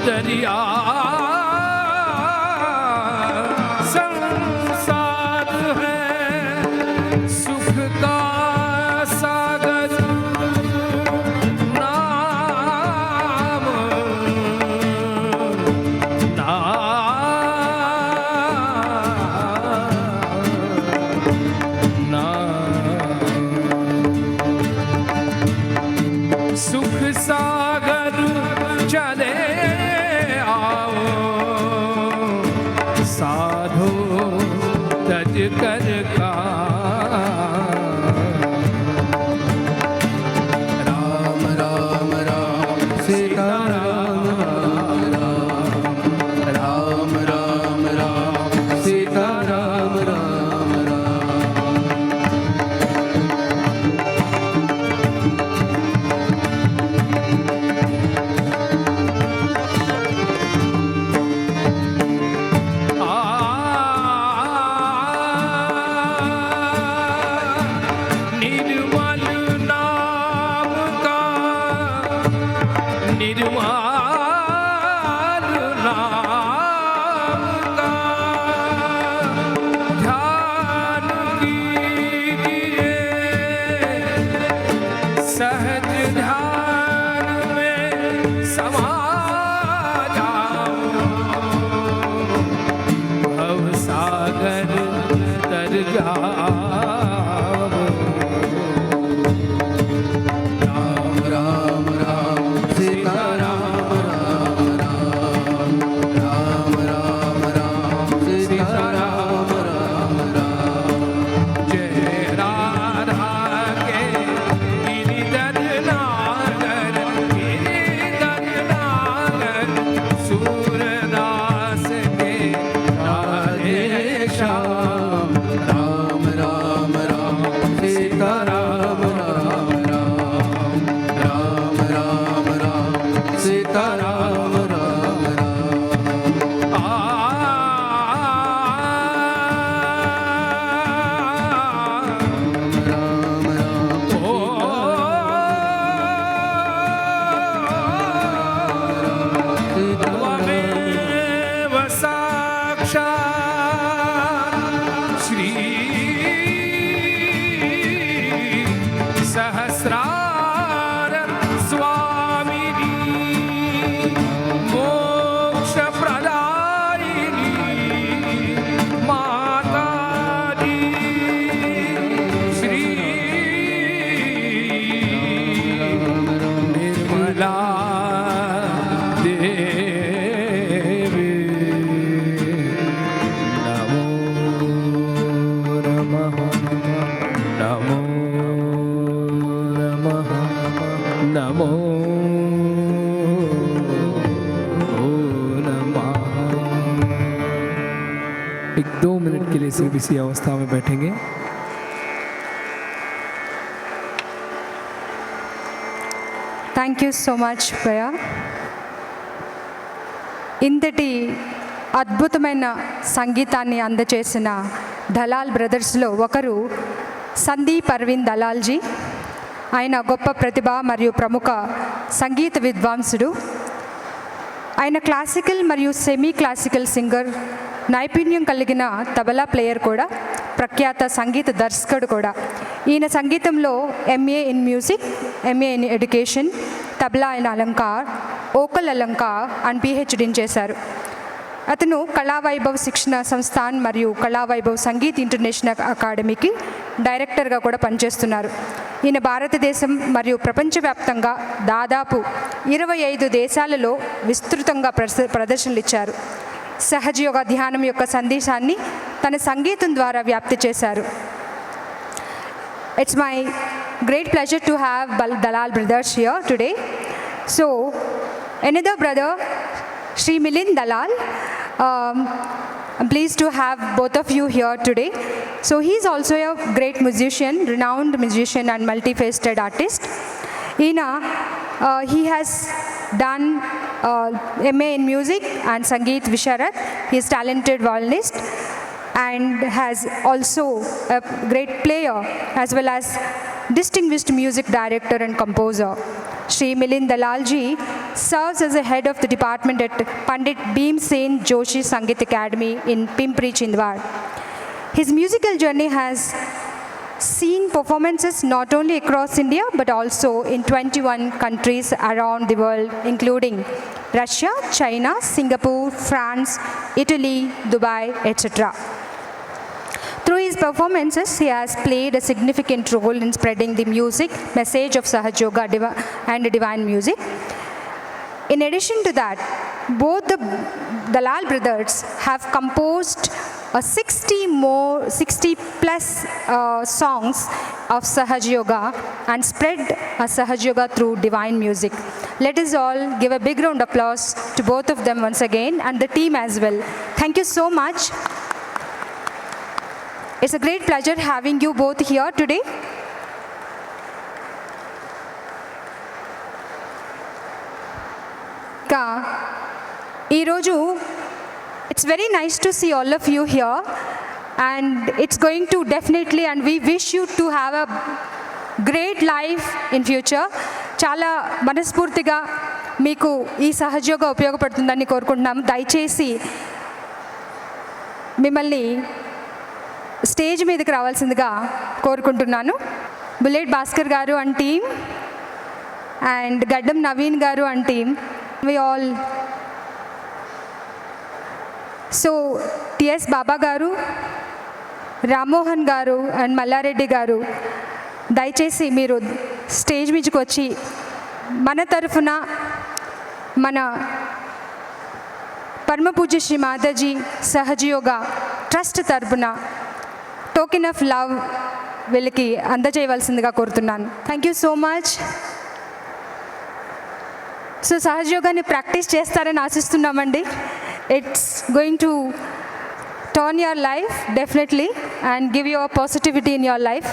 दरिया संसार है, सुख का सागर नाम सुख सागर चले आओ, साधो तज कर का राम राम राम सीता राम राम राम राम सीता राम राम राम। निर्मल नाम का, निर्मल नाम का ध्यान कीजिए, सहज ध्यान में समा जाओ, भव सागर तर जाओ। राम राम राम सीता राम राम राम राम राम सीता राम राम राम। जय राधा के गिरिधर नागर, गिरिधर नागर, सूरदास के राधे श्याम। राम राम राम सीता राम राम राम राम राम सीता राम राम राम। राम राम त्वमेव साक्षात् श्री सहस्रार स्वामिनी, मोक्ष प्रदायिनी माता दी श्री निर्मला देवी। नमो नमः, नमो नमः, नमो नमः। 1-2 मिनट के लिए सिर्फ इसी अवस्था में बैठेंगे। థ్యాంక్ యూ సో మచ్ భయ్యా. ఇంతటి అద్భుతమైన సంగీతాన్ని అందచేసిన దలాల్ బ్రదర్స్లో ఒకరు సందీప్ అరవింద్ దలాల్జీ. ఆయన గొప్ప ప్రతిభ మరియు ప్రముఖ సంగీత విద్వాంసుడు. ఆయన క్లాసికల్ మరియు సెమీ క్లాసికల్ సింగర్, నైపుణ్యం కలిగిన తబలా ప్లేయర్ కూడా, ప్రఖ్యాత సంగీత దర్శకుడు కూడా. ఈయన సంగీతంలో MA in music, MA in education, tabla in Alankar, vocal Alankar and పిహెచ్డీని చేశారు. అతను కళావైభవ్ శిక్షణ సంస్థాన్ మరియు కళావైభవ్ సంగీత్ ఇంటర్నేషనల్ అకాడమీకి డైరెక్టర్గా కూడా పనిచేస్తున్నారు. ఈయన భారతదేశం మరియు ప్రపంచవ్యాప్తంగా దాదాపు 25 దేశాలలో విస్తృతంగా ప్రదర్శనలు ఇచ్చారు. సహజయోగ ధ్యానం యొక్క సందేశాన్ని తన సంగీతం ద్వారా వ్యాప్తి చేశారు. It's my great pleasure to have Dalal brothers here today. So, another brother, Sri Milind Dalal. I'm pleased to have both of you here today. So, he's also a great musician, renowned musician and multifaceted artist. He has done MA in music and Sangeet Visharad. He is talented violinist and has also a great player as well as distinguished music director and composer. Sri Milind Dalalji serves as the head of the department at Pandit Bhim Sen Joshi Sangeet Academy in Pimpri Chindwad. His musical journey has seen performances not only across India but also in 21 countries around the world, including Russia, China, Singapore, France, Italy, Dubai, etc. Through his performances, he has played a significant role in spreading the music message of Sahaj Yoga and divine music. In addition to that, both the Dalal brothers have composed 60 plus songs of Sahaj Yoga and spread Sahaj Yoga through divine music. Let us all give a big round of applause to both of them once again and the team as well. Thank you so much. It's a great pleasure having you both here today. ఈరోజు it's very nice to see all of you here, and it's going to definitely, and we wish you to have a great life in future. చాలా మనస్ఫూర్తిగా మీకు ఈ సహజయోగా ఉపయోగపడుతుందని కోరుకుంటున్నాం. దయచేసి మిమ్మల్ని స్టేజ్ మీదకి రావాల్సిందిగా కోరుకుంటున్నాను. బుల్లెట్ భాస్కర్ గారు and team and Gaddam Naveen గారు and team, we all. So TS Baba గారు, రామ్మోహన్ గారు అండ్ మల్లారెడ్డి గారు, దయచేసి మీరు స్టేజ్ మీదకి వచ్చి మన తరఫున మన పరమ పూజ్య శ్రీ మాతాజీ సహజయోగా ట్రస్ట్ తరఫున టోకెన్ ఆఫ్ లవ్ వీళ్ళకి అందజేయవలసిందిగా కోరుతున్నాను. Thank you so much. So సహజయోగాన్ని ప్రాక్టీస్ చేస్తారని ఆశిస్తున్నామండి. It's going to turn your life definitely and give you a positivity in your life.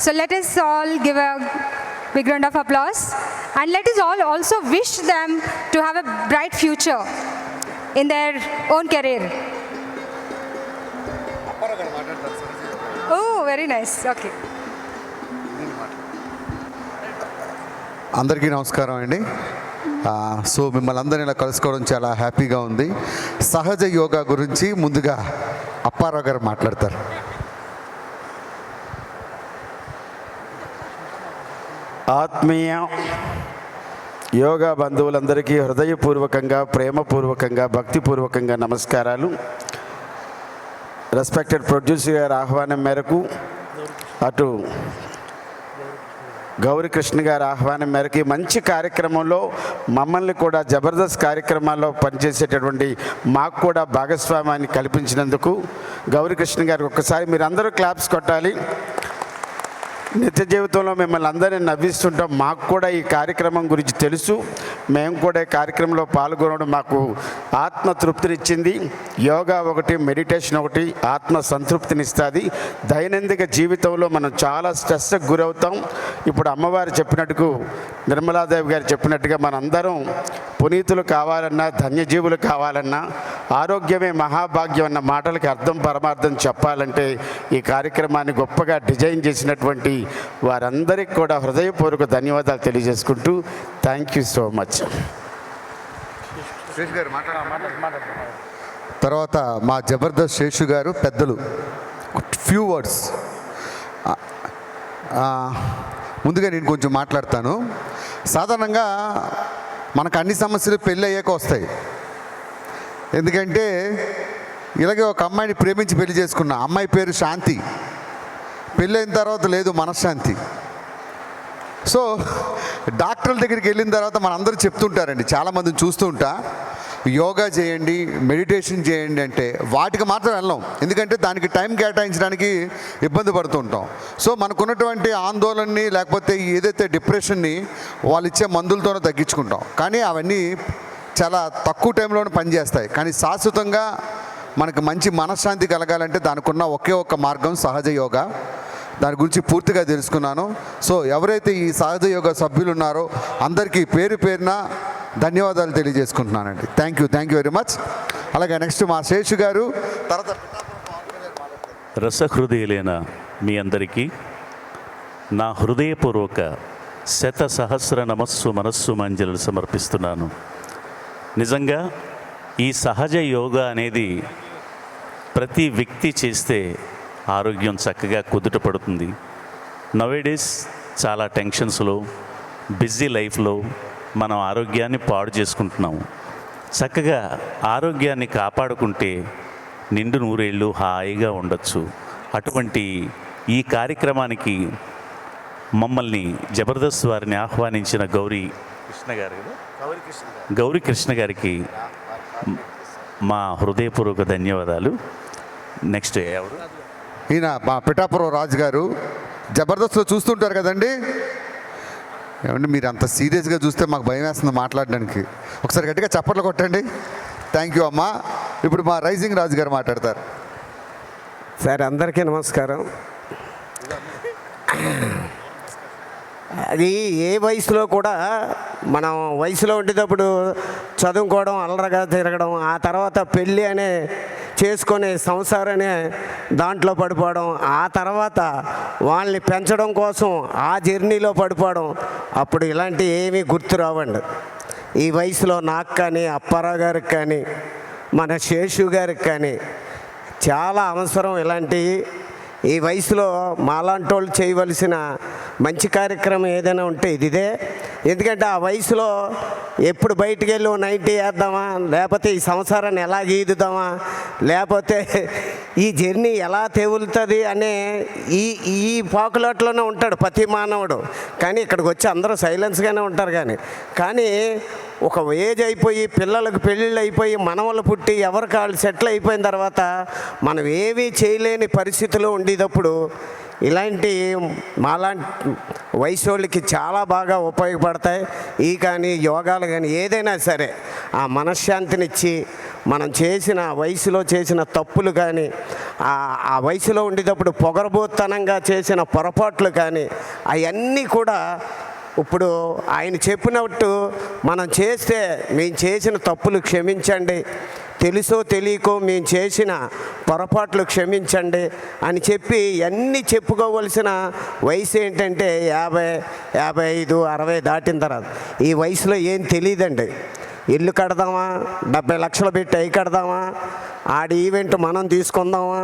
So let us all give a big round of applause, and let us all also wish them to have a bright future in their own career. Oh, very nice. Okay. అందరికీ నమస్కారం అండి. సో మిమ్మల్ని అందరినీ ఇలా కలుసుకోవడం చాలా హ్యాపీగా ఉంది. సహజ యోగా గురించి ముందుగా అప్పారావు గారు మాట్లాడతారు. ఆత్మీయ యోగా బంధువులందరికీ హృదయపూర్వకంగా, ప్రేమపూర్వకంగా, భక్తిపూర్వకంగా నమస్కారాలు. రెస్పెక్టెడ్ ప్రొడ్యూసర్ గారి ఆహ్వానం మేరకు, అటు గౌరీకృష్ణ గారి ఆహ్వానం మేరకు మంచి కార్యక్రమంలో మమ్మల్ని కూడా జబర్దస్త్ కార్యక్రమాల్లో పనిచేసేటటువంటి మాకు కూడా భాగస్వామ్యాన్ని కల్పించినందుకు గౌరీకృష్ణ గారికి ఒక్కసారి మీరు అందరూ క్లాప్స్ కొట్టాలి. నిత్య జీవితంలో మిమ్మల్ని అందరినీ నవ్విస్తుంటాం. మాకు కూడా ఈ కార్యక్రమం గురించి తెలుసు. మేము కూడా ఈ కార్యక్రమంలో పాల్గొనడం మాకు ఆత్మతృప్తినిచ్చింది. యోగా ఒకటి, మెడిటేషన్ ఒకటి ఆత్మ సంతృప్తినిస్తుంది. దైనందిక జీవితంలో మనం చాలా స్ట్రెస్కి గురవుతాం. ఇప్పుడు అమ్మవారు చెప్పినట్టుగా, నిర్మలాదేవి గారు చెప్పినట్టుగా మనందరం పునీతులు కావాలన్నా, ధన్యజీవులు కావాలన్నా, ఆరోగ్యమే మహాభాగ్యం అన్న మాటలకి అర్థం పరమార్థం చెప్పాలంటే ఈ కార్యక్రమాన్ని గొప్పగా డిజైన్ చేసినటువంటి వారందరికీ కూడా హృదయపూర్వక ధన్యవాదాలు తెలియజేసుకుంటూ థ్యాంక్ యూ సో మచ్. తర్వాత మా జబర్దస్త్ శేషు గారు పెద్దలు ఫ్యూ వర్డ్స్. ముందుగా నేను కొంచెం మాట్లాడతాను. సాధారణంగా మనకు అన్ని సమస్యలు పెళ్ళి అయ్యాక వస్తాయి. ఎందుకంటే ఇలాగే ఒక అమ్మాయిని ప్రేమించి పెళ్లి చేసుకున్నా. అమ్మాయి పేరు శాంతి. పెళ్ళైన తర్వాత లేదు మనశ్శాంతి. సో డాక్టర్ల దగ్గరికి వెళ్ళిన తర్వాత మనందరూ చెప్తుంటారండి, చాలామందిని చూస్తూ ఉంటా, యోగా చేయండి, మెడిటేషన్ చేయండి అంటే వాటికి మాత్రం వెళ్ళాం. ఎందుకంటే దానికి టైం కేటాయించడానికి ఇబ్బంది పడుతుంటాం. సో మనకున్నటువంటి ఆందోళనని, లేకపోతే ఏదైతే డిప్రెషన్ని వాళ్ళు ఇచ్చే మందులతోనే తగ్గించుకుంటాం. కానీ అవన్నీ చాలా తక్కువ టైంలోనే పనిచేస్తాయి. కానీ శాశ్వతంగా మనకు మంచి మనశ్శాంతి కలగాలంటే దానికి ఉన్న ఒకే ఒక్క మార్గం సహజ యోగా. దాని గురించి పూర్తిగా తెలుసుకున్నాను. సో ఎవరైతే ఈ సహజ యోగా సభ్యులు ఉన్నారో అందరికీ పేరు పేరున ధన్యవాదాలు తెలియజేసుకుంటున్నానండి. Thank you very much. అలాగే నెక్స్ట్ మా శేషు గారు, తర్వాత రసహృదయులైన మీ అందరికీ నా హృదయపూర్వక శత సహస్ర నమస్సు మనస్సు మంజలు సమర్పిస్తున్నాను. నిజంగా ఈ సహజ యోగా అనేది ప్రతి వ్యక్తి చేస్తే ఆరోగ్యం చక్కగా కుదుట పడుతుంది. నవేడేస్ చాలా టెన్షన్స్లో, బిజీ లైఫ్లో మనం ఆరోగ్యాన్ని పాడు చేసుకుంటున్నాము. చక్కగా ఆరోగ్యాన్ని కాపాడుకుంటే నిండు నూరేళ్ళు హాయిగా ఉండొచ్చు. అటువంటి ఈ కార్యక్రమానికి మమ్మల్ని జబర్దస్త్ వారిని ఆహ్వానించిన గౌరీ కృష్ణ గారికి మా హృదయపూర్వక ధన్యవాదాలు. నెక్స్ట్ ఎవరు? ఈయన మా పిఠాపురం రాజు గారు. జబర్దస్త్లో చూస్తుంటారు కదండి. ఏమంటే మీరు అంత సీరియస్గా చూస్తే మాకు భయం వేస్తుంది మాట్లాడడానికి. ఒకసారి గట్టిగా చప్పట్లు కొట్టండి. థ్యాంక్ యూ అమ్మా. ఇప్పుడు మా రైజింగ్ రాజు గారు మాట్లాడతారు. సార్ అందరికీ నమస్కారం. అది ఏ వయసులో కూడా మనం వయసులో ఉండేటప్పుడు చదువుకోవడం, అల్లరగా తిరగడం, ఆ తర్వాత పెళ్ళి అనే చేసుకొని సంసారం అనే దాంట్లో పడిపోవడం, ఆ తర్వాత వాళ్ళని పెంచడం కోసం ఆ జర్నీలో పడిపోవడం, అప్పుడు ఇలాంటి ఏమీ గుర్తు రావండి. ఈ వయసులో నాకు కానీ, అప్పారావు గారికి కానీ, మన శేషు గారికి కానీ చాలా అవసరం ఇలాంటివి. ఈ వయసులో మాలాంటి వాళ్ళు చేయవలసిన మంచి కార్యక్రమం ఏదైనా ఉంటే ఇదే. ఎందుకంటే ఆ వయసులో ఎప్పుడు బయటికి వెళ్ళి 90 వేద్దామా, లేకపోతే ఈ సంసారాన్ని ఎలా గీదుదామా, లేకపోతే ఈ జర్నీ ఎలా తెగులుతుంది అనే ఈ పాకులాట్లోనే ఉంటాడు ప్రతి మానవుడు. కానీ ఇక్కడికి వచ్చి అందరూ సైలెన్స్గానే ఉంటారు. కానీ ఒక ఏజ్ అయిపోయి పిల్లలకు పెళ్ళిళ్ళు అయిపోయి మనవలు పుట్టి ఎవరికి వాళ్ళు సెటిల్ అయిపోయిన తర్వాత మనం ఏమీ చేయలేని పరిస్థితిలో ఉండేటప్పుడు ఇలాంటి మాలాంటి వయసు వాళ్ళకి చాలా బాగా ఉపయోగపడతాయి. ఈ కానీ యోగాలు కానీ ఏదైనా సరే ఆ మనశ్శాంతినిచ్చి మనం చేసిన వయసులో చేసిన తప్పులు కానీ, ఆ వయసులో ఉండేటప్పుడు పొగరబోత్తనంగా చేసిన పొరపాట్లు కానీ అవన్నీ కూడా ఇప్పుడు ఆయన చెప్పినట్టు మనం చేస్తే మేము చేసిన తప్పులు క్షమించండి, తెలుసో తెలియకో మేము చేసిన పొరపాట్లు క్షమించండి అని చెప్పి అన్నీ చెప్పుకోవలసిన వయసు ఏంటంటే 50, 55, 60 దాటిన తర్వాత. ఈ వయసులో ఏం తెలియదండి. ఇల్లు కడదామా, 70 లక్షలు పెట్టి అవి కడదామా, ఆడి ఈవెంట్ మనం తీసుకుందామా,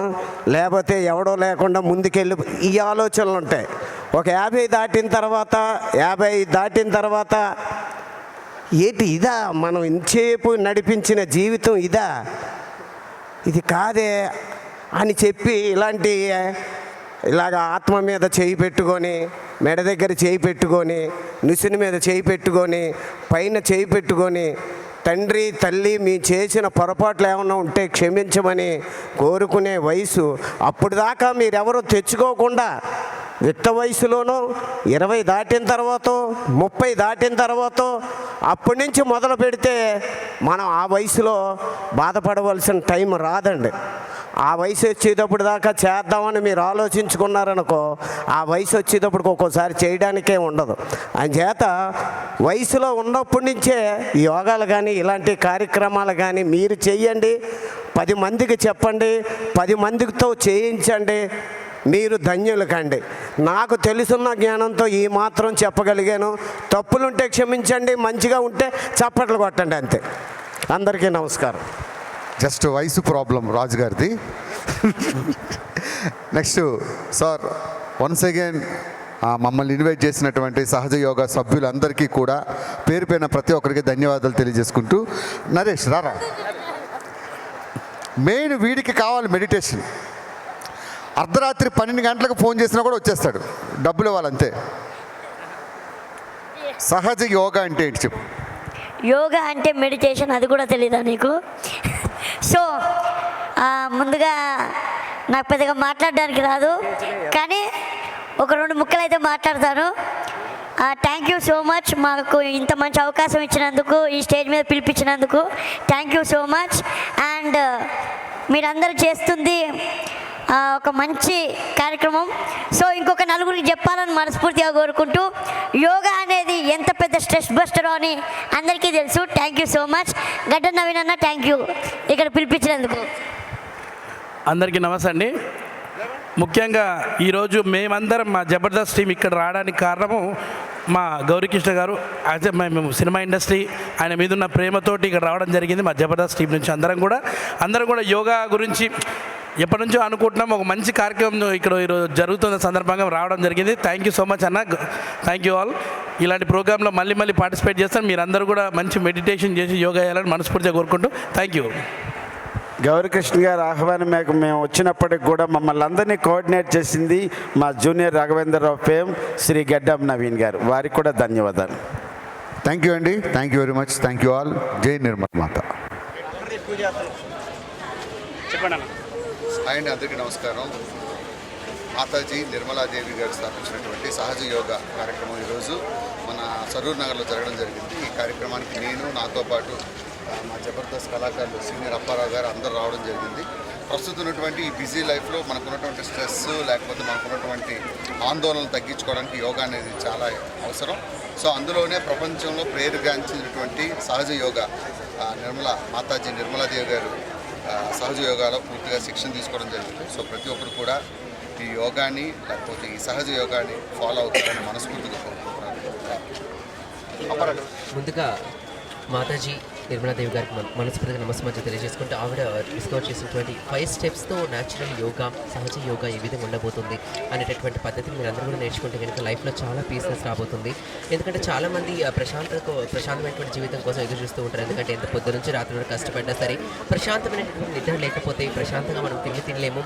లేకపోతే ఎవడో లేకుండా ముందుకెళ్ళి ఈ ఆలోచనలు ఉంటాయి. ఒక 50 దాటిన తర్వాత ఏంటి ఇదా మనం ఇంతసేపు నడిపించిన జీవితం ఇదా, ఇది కాదే అని చెప్పి ఇలాగ ఆత్మ మీద చేయి పెట్టుకొని, మెడ దగ్గర చేయి పెట్టుకొని, నుసిని మీద చేయి పెట్టుకొని, పైన చేయి పెట్టుకొని, తండ్రి తల్లి మీ చేసిన పొరపాట్లు ఏమన్నా ఉంటే క్షమించమని కోరుకునే వయసు. అప్పుడు దాకా మీరెవరో తెచ్చుకోకుండా యుక్త వయసులోనో 20 దాటిన తర్వాత 30 దాటిన తర్వాత అప్పటి నుంచి మొదలు పెడితే మనం ఆ వయసులో బాధపడవలసిన టైం రాదండి. ఆ వయసు వచ్చేటప్పుడు దాకా చేద్దామని మీరు ఆలోచించుకున్నారనుకో, ఆ వయసు వచ్చేటప్పటికి ఒక్కోసారి చేయడానికే ఉండదు. అందుచేత వయసులో ఉన్నప్పటి నుంచే యోగాలు కానీ ఇలాంటి కార్యక్రమాలు కానీ మీరు చెయ్యండి. 10 మందికి చెప్పండి, 10 మందితో చేయించండి. మీరు ధన్యులు కండి. నాకు తెలుసున్న జ్ఞానంతో ఈ మాత్రం చెప్పగలిగాను. తప్పులుంటే క్షమించండి, మంచిగా ఉంటే చప్పట్లు కొట్టండి, అంతే. అందరికీ నమస్కారం. జస్ట్ వయసు ప్రాబ్లం రాజు గారిది. నెక్స్ట్ సార్, వన్స్ అగైన్ మమ్మల్ని ఇన్వైట్ చేసినటువంటి సహజ యోగా సభ్యులందరికీ కూడా పేరు పైన ప్రతి ఒక్కరికి ధన్యవాదాలు తెలియజేసుకుంటూ, నరేష్ రారా. మెయిన్ వీడికి కావాలి మెడిటేషన్. అర్ధరాత్రి 12 గంటలకు ఫోన్ చేసినా కూడా వచ్చేస్తాడు, డబ్బులు ఇవ్వాలంతే. సహజ యోగా అంటే ఏంటి చెప్పు. యోగా అంటే మెడిటేషన్, అది కూడా తెలీదా నీకు? సో ముందుగా నాకు పెద్దగా మాట్లాడడానికి రాదు, కానీ ఒక 2 ముక్కలు అయితే మాట్లాడతాను. థ్యాంక్ యూ సో మచ్, మాకు ఇంత మంచి అవకాశం ఇచ్చినందుకు, ఈ స్టేజ్ మీద పిలిపించినందుకు thank you so much. And మీరందరూ చేస్తుంది ఒక మంచి కార్యక్రమం. సో ఇంకొక నలుగురికి చెప్పాలని మనస్ఫూర్తిగా కోరుకుంటూ, యోగా అనేది ఎంత పెద్ద స్ట్రెస్ బస్టర్ అని అందరికీ తెలుసు. Thank you so much. గడ్డ నవీన్ అన్న, థ్యాంక్ యూ ఇక్కడ పిలిపించినందుకు. అందరికీ నమస్తే అండి. ముఖ్యంగా ఈరోజు మేమందరం మా జబర్దస్త్ టీం ఇక్కడ రావడానికి కారణము మా గౌరీకృష్ణ గారు. యాజ్ మేము సినిమా ఇండస్ట్రీ ఆయన మీద ఉన్న ప్రేమతోటి ఇక్కడ రావడం జరిగింది. మా జబర్దస్త్ టీం నుంచి అందరం కూడా యోగా గురించి ఎప్పటి నుంచో అనుకుంటున్నాం. ఒక మంచి కార్యక్రమం ఇక్కడ ఈరోజు జరుగుతున్న సందర్భంగా రావడం జరిగింది. థ్యాంక్ యూ సో మచ్ అన్న, థ్యాంక్ యూ ఆల్. ఇలాంటి ప్రోగ్రాంలో మళ్ళీ పార్టిసిపేట్ చేస్తాను. మీరందరూ కూడా మంచి మెడిటేషన్ చేసి యోగా చేయాలని మనస్ఫూర్తిగా కోరుకుంటూ థ్యాంక్ యూ. గౌరీకృష్ణ గారు ఆహ్వానం మేరకు మేము వచ్చినప్పటికి కూడా మమ్మల్ని అందరినీ కోఆర్డినేట్ చేసింది మా జూనియర్ రాఘవేంద్రరావు ఫేమ్ శ్రీ గడ్డం నవీన్ గారు. వారికి కూడా ధన్యవాదాలు. థ్యాంక్ యూ అండి, thank you very much, thank you all. జై నిర్మల మాత. అండి అందరికీ నమస్కారం. మాతాజీ నిర్మలాదేవి గారు స్థాపించినటువంటి సహజ యోగా కార్యక్రమం ఈరోజు మన సరూర్ నగర్లో జరగడం జరిగింది. ఈ కార్యక్రమానికి నేను, నాతో పాటు మా జబర్దస్త్ కళాకారులు సీనియర్ అప్పారావు గారు అందరూ రావడం జరిగింది. ప్రస్తుతం ఉన్నటువంటి ఈ బిజీ లైఫ్లో మనకున్నటువంటి స్ట్రెస్ లేకపోతే మనకున్నటువంటి ఆందోళనలు తగ్గించుకోవడానికి యోగా అనేది చాలా అవసరం. సో అందులోనే ప్రపంచంలో ప్రేరుగాంచినటువంటి సహజ యోగా నిర్మల మాతాజీ నిర్మలాదేవి గారు సహజ యోగాలో పూర్తిగా శిక్షణ తీసుకోవడం జరిగింది. సో ప్రతి ఒక్కరు కూడా ఈ యోగాని లేకపోతే ఈ సహజ యోగాని ఫాలో అవుతారని మనస్ఫూర్తిగా కోరుకుంటున్నాను. ముందుగా మాతాజీ నిర్మలాదేవి గారికి మనస్ఫూర్తిగా నమస్కారం తెలియజేసుకుంటూ ఆవిడ డిస్కవర్ చేసినటువంటి 5 స్టెప్స్తో న్యాచురల్ యోగా, సహజ యోగా ఏ విధంగా ఉండబోతుంది అనేటటువంటి పద్ధతిని మీరు అందరూ కూడా నేర్చుకుంటే కనుక లైఫ్లో చాలా పీస్నెస్ రాబోతుంది. ఎందుకంటే చాలామంది ప్రశాంతమైనటువంటి జీవితం కోసం ఎదురు చూస్తూ ఉంటారు. ఎందుకంటే ఎంత పొద్దు నుంచి రాత్రి వరకు కష్టపడ్డా సరే ప్రశాంతమైనటువంటి నిద్ర లేకపోతే ప్రశాంతంగా మనం తినలేము.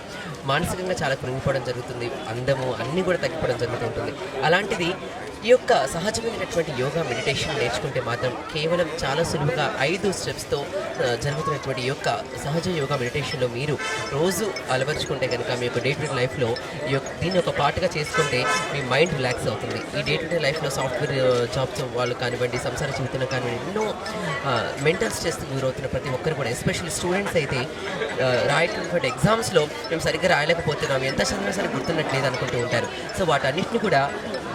మానసికంగా చాలా కృంగిపోవడం జరుగుతుంది, అందము అన్నీ కూడా తగ్గిపోవడం జరుగుతుంటుంది. అలాంటిది ఈ యొక్క సహజమైనటువంటి యోగా మెడిటేషన్ నేర్చుకుంటే మాత్రం కేవలం చాలా సులువుగా 5 స్టెప్స్తో జరుగుతున్నటువంటి యొక్క సహజ యోగా మెడిటేషన్లో మీరు రోజు అలవర్చుకుంటే కనుక మీ యొక్క డే టు డే లైఫ్లో దీన్ని ఒక పార్ట్గా చేసుకుంటే మీ మైండ్ రిలాక్స్ అవుతుంది. ఈ డే టు డే లైఫ్లో సాఫ్ట్వేర్ జాబ్స్ వాళ్ళు కానివ్వండి, సంసార జీవితంలో కానివ్వండి, ఎన్నో మెంటల్ స్ట్రెస్ గురవుతున్న ప్రతి ఒక్కరు కూడా, ఎస్పెషల్లీ స్టూడెంట్స్ అయితే రాయటువంటి ఎగ్జామ్స్లో మేము సరిగ్గా రాయలేకపోతున్నాం, ఎంత చదివినా సరే గుర్తున్నట్లేదు అనుకుంటూ ఉంటారు. సో వాటన్నిటిని కూడా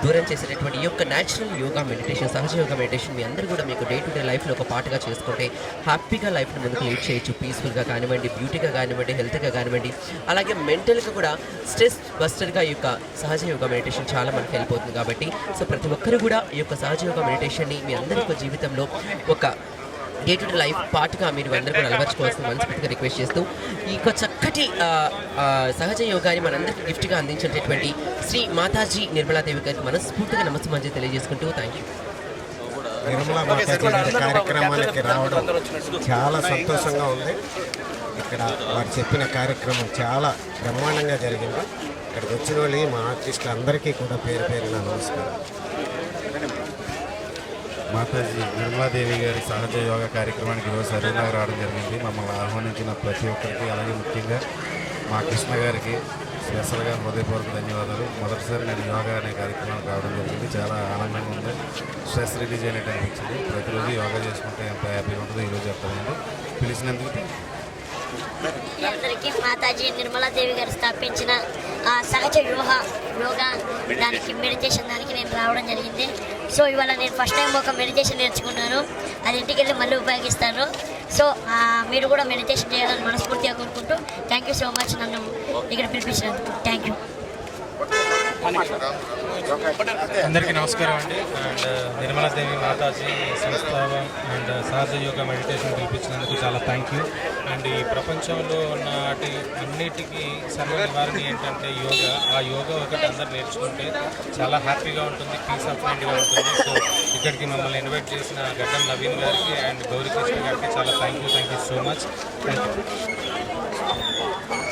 దూరం చేసేటటువంటి ఈ యొక్క న్యాచురల్ యోగా మెడిటేషన్, సహజ యోగా మెడిటేషన్ మీ అందరూ కూడా మీకు డే టు డే లైఫ్లో ఒక పార్ట్గా చేసుకుంటే హ్యాపీగా లైఫ్ని ముందుకు లీడ్ చేయొచ్చు. పీస్ఫుల్గా కానివ్వండి, బ్యూటీగా కానివ్వండి, హెల్త్గా కానివ్వండి, అలాగే మెంటల్గా కూడా స్ట్రెస్ బస్టర్గా ఈ యొక్క సహజ యోగా మెడిటేషన్ చాలా మనకు హెల్ప్ అవుతుంది. కాబట్టి సో ప్రతి ఒక్కరు కూడా ఈ యొక్క సహజ యోగా మెడిటేషన్ని మీ అందరి యొక్క జీవితంలో ఒక డే టు డే లైఫ్ పార్ట్గా మీరు అందరూ కూడా అలవర్చుకోవాల్సిన మనస్ఫూర్తిగా రిక్వెస్ట్ చేస్తూ ఈ యొక్క చక్కటి సహజ యోగాని మనందరికీ గిఫ్ట్గా అందించేటటువంటి శ్రీ మాతాజీ నిర్మలాదేవి గారికి మనస్ఫూర్తిగా నమస్కారం తెలియజేసుకుంటూ థ్యాంక్ యూ. నిర్మలా మాతాజీ గారి కార్యక్రమానికి రావడం చాలా సంతోషంగా ఉంది. ఇక్కడ వారు చెప్పిన కార్యక్రమం చాలా బ్రహ్మాండంగా జరిగింది. ఇక్కడికి వచ్చిన వాళ్ళు మా ఆర్టిస్టులు అందరికీ కూడా పేరు పేరున నమస్కారం. మాతాజీ నిర్మలాదేవి గారి సహజ యోగా కార్యక్రమానికి ఈరోజు సరూర్నగర్ రావడం జరిగింది. మమ్మల్ని ఆహ్వానించిన ప్రతి ఒక్కరికి, అలాగే ముఖ్యంగా మా కృష్ణ గారికి స్పెషల్గా హృదయపూర్వక ధన్యవాదాలు. మొదటిసారి నేను యోగా అనే కార్యక్రమానికి రావడం జరిగింది. చాలా ఆనందంగా ఉంది, స్ట్రెస్ రిలీజ్ అయినట్టు అనిపించింది. ప్రతిరోజు యోగా చేసుకుంటే ఎంత హ్యాపీగా ఉంటుందో ఈరోజు అర్థమైంది. పిలిచినందుకు అందరికీ మాతాజీ నిర్మలాదేవి గారు స్థాపించిన సహజ యోగా దానికి మెడిటేషన్ దానికి నేను రావడం జరిగింది. సో ఇవాళ నేను ఫస్ట్ టైం ఒక మెడిటేషన్ నేర్చుకున్నాను, అది ఇంటికి వెళ్ళి మళ్ళీ ఉపయోగిస్తాను. సో మీరు కూడా మెడిటేషన్ చేయాలని మనస్ఫూర్తిగా కోరుకుంటూ థ్యాంక్ యూ సో మచ్ నన్ను ఇక్కడ పిలిపించినందుకు. Thank you. అందరికీ నమస్కారం అండి. అండ్ నిర్మలాదేవి మాతాజీ సంస్థ అండ్ సహజ యోగా మెడిటేషన్ పిలిపించినందుకు చాలా థ్యాంక్ యూ. అండ్ ఈ ప్రపంచంలో నాటి అన్నిటికీ సర్వ నివారణ ఏంటంటే యోగా. ఆ యోగా ఒకటి అందరు నేర్చుకుంటే చాలా హ్యాపీగా ఉంటుంది, పీస్ ఆఫ్ మైండ్గా ఉంటుంది. సో ఇక్కడికి మమ్మల్ని ఇన్వైట్ చేసిన గడ్డం నవీన్ గారికి అండ్ గౌరీకృష్ణ గారికి చాలా thank you so much. Thank you.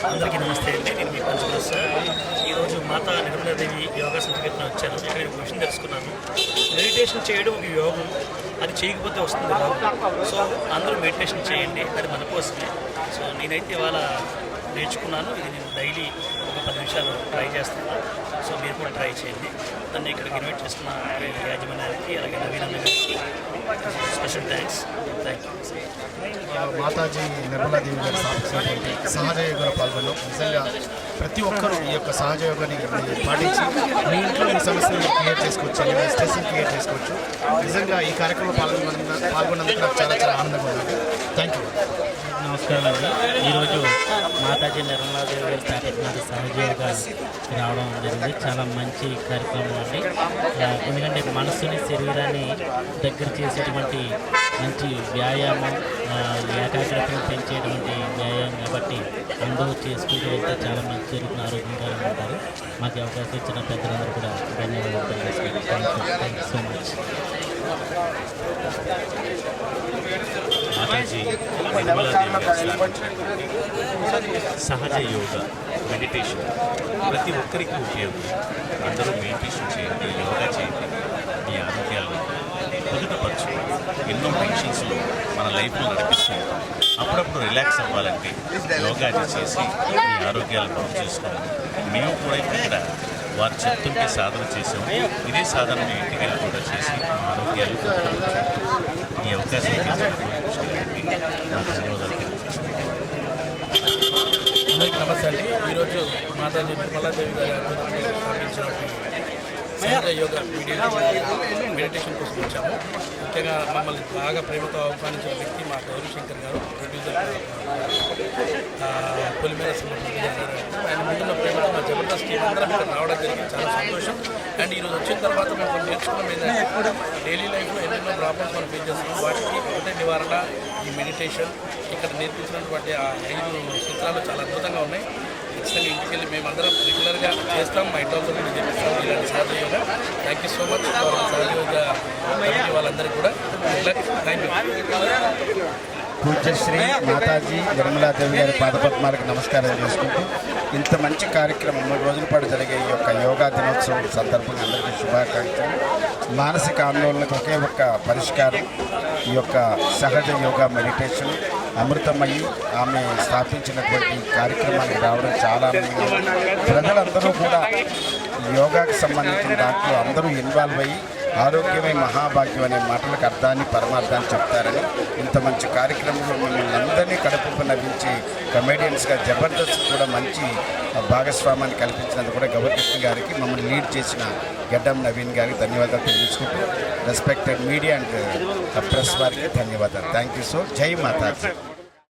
అందరికీ నమస్తే అండి. నేను మీ పంచదాస్. ఈరోజు మాతా నిర్మలాదేవి యోగా సంస్కృతిలో వచ్చాను. ఇక్కడ నేను క్వశ్చన్ తెలుసుకున్నాను. మెడిటేషన్ చేయడం ఒక యోగం, అది చేయకపోతే వస్తుంది రోగం. సో అందరూ మెడిటేషన్ చేయండి, అది మన కోసమే. సో నేనైతే ఇవాళ నేర్చుకున్నాను. ఇది నేను డైలీ ఒక 10 నిమిషాలు ట్రై చేస్తాను. సో మీరు కూడా ట్రై చేయండి. నన్ను ఇక్కడికి ఇన్వైట్ చేస్తున్న యాజమాన్యానికి అలాగే నవీన్ అన్న గారికి special thanks. Thank you. Mataji Nirmala Devi గారు స్థాపించినటువంటి సహజ యోగాలో పాల్గొన్నాం. నిజంగా ప్రతి ఒక్కరూ ఈ యొక్క సహజ యోగాని పాటించి మీ ఇంట్లో మీ సమస్యలను క్లియర్ చేసుకోవచ్చు, మీ స్ట్రెస్ని క్లియర్ చేసుకోవచ్చు. నిజంగా ఈ కార్యక్రమంలో పాల్గొన్నందుకు నాకు చాలా చాలా ఆనందంగా ఉంది. Thank you. నమస్కారం అండి. ఈరోజు మాతాజీ నిర్మలాదేవి గారు స్థాపించిన సహజయోగా రావడం జరిగింది. చాలా మంచి కార్యక్రమం అండి. ఎందుకంటే మనస్సుని శరీరాన్ని దగ్గర చేసేటువంటి మంచి వ్యాయామం, ఏకాగ్రతను పెంచేటువంటి వ్యాయామం కాబట్టి అందరూ చేసుకుంటూ వెళ్తే చాలా మంచి జరుగుతుంది, ఆరోగ్యంగా ఉంటారు. మాకు అవకాశం ఇచ్చిన పెద్దలందరూ కూడా ధన్యవాదాలు తెలియజేసుకుంటాం. Thank you so much. Mataji Nirmala Devi గారు స్థాపించినటువంటి సహజ యోగా మెడిటేషన్ ప్రతి ఒక్కరికి ఉపయోగం. అందరూ మెడిటేషన్ చేయండి, యోగా చేయండి, మీ ఆరోగ్యాలను పొదుటపరచండి. ఎన్నో టెన్షన్స్లో మన లైఫ్లో నడిపిస్తూ ఉంటాం. అప్పుడప్పుడు రిలాక్స్ అవ్వాలంటే యోగా చేసి మీ ఆరోగ్యాలను బాగు చేసుకోవాలి. మేము కూడా ఇక్కడ వారు చెప్తుంటే సాధన చేసాము. ఇదే సాధన మీ ఇంటికి వెళ్ళి కూడా చేసి మా ఆరోగ్యాలు ఈ అవకాశం నాకు ధన్యవాదాలు తెలియజేస్తున్నాను. అందరికీ నమస్తే అండి. ఈరోజు మాతాజీ నిర్మలాదేవి గారి ఆధ్వర్యంలో స్థాపించినటువంటి సహజ యోగా మెడిటేషన్ కోసం వచ్చాము. ముఖ్యంగా మమ్మల్ని బాగా ప్రేమతో ఆహ్వానించిన వ్యక్తి మా గౌరీశంకర్ గారు, ప్రొడ్యూసర్ పొలిమేర గారు. ఆయన ముందున్న ప్రేమతో మా జబర్దస్త్ టీం అందరం ఇక్కడ రావడం జరిగింది. చాలా సంతోషం. అండ్ ఈరోజు వచ్చిన తర్వాత మేము నేర్చుకున్నాం ఏంటంటే డైలీ లైఫ్లో ఎన్నెన్నో ప్రాబ్లమ్స్ మనం ఫేస్ చేస్తున్నాం. వాటికి ఒకటే నివారణ ఈ మెడిటేషన్. ఇక్కడ నేర్పించినటువంటి ఆ 5 సూత్రాలు చాలా అద్భుతంగా ఉన్నాయి. ఖచ్చితంగా ఇంటికి వెళ్ళి మేమందరం రెగ్యులర్గా చేస్తాం. మా ఇంట్లో కూడా చేపిస్తాం ఇలాంటి Sahaja Yoga. Thank you so much Sahaja Yoga వాళ్ళందరికీ కూడా. Thank you. పూజ్యశ్రీ మాతాజీ నిర్మలాదేవి గారి పాదపద్మాలకు నమస్కారం చేసుకుంటూ ఇంత మంచి కార్యక్రమం 3 రోజుల పాటు జరిగే ఈ యొక్క యోగా దినోత్సవం సందర్భంగా అందరికీ శుభాకాంక్షలు. మానసిక ఆందోళనకు ఒకే ఒక్క పరిష్కారం ఈ యొక్క సహజ యోగా మెడిటేషన్. అమృతమయ్యి ఆమె స్థాపించినటువంటి కార్యక్రమానికి రావడం చాలా ఆనందంగా. ప్రజలందరూ కూడా యోగాకి సంబంధించిన దాంట్లో అందరూ ఇన్వాల్వ్ అయ్యి ఆరోగ్యమే మహాభాగ్యం అనే మాటలకు అర్థాన్ని పరమార్థాన్ని చెప్తారని ఇంత మంచి కార్యక్రమంలో మిమ్మల్ని అందరినీ కడుపుకు నవ్వించి కమెడియన్స్గా జబర్దస్త్ కూడా మంచి భాగస్వామ్యాన్ని కల్పించినందుకు కూడా గౌరీకృష్ణ గారికి, మమ్మల్ని లీడ్ చేసిన గడ్డం నవీన్ గారికి ధన్యవాదాలు తెలియజేసుకుంటూ రెస్పెక్టెడ్ మీడియా అండ్ ప్రెస్ వారికి ధన్యవాదాలు. Thank you so. జై మాతాజీ.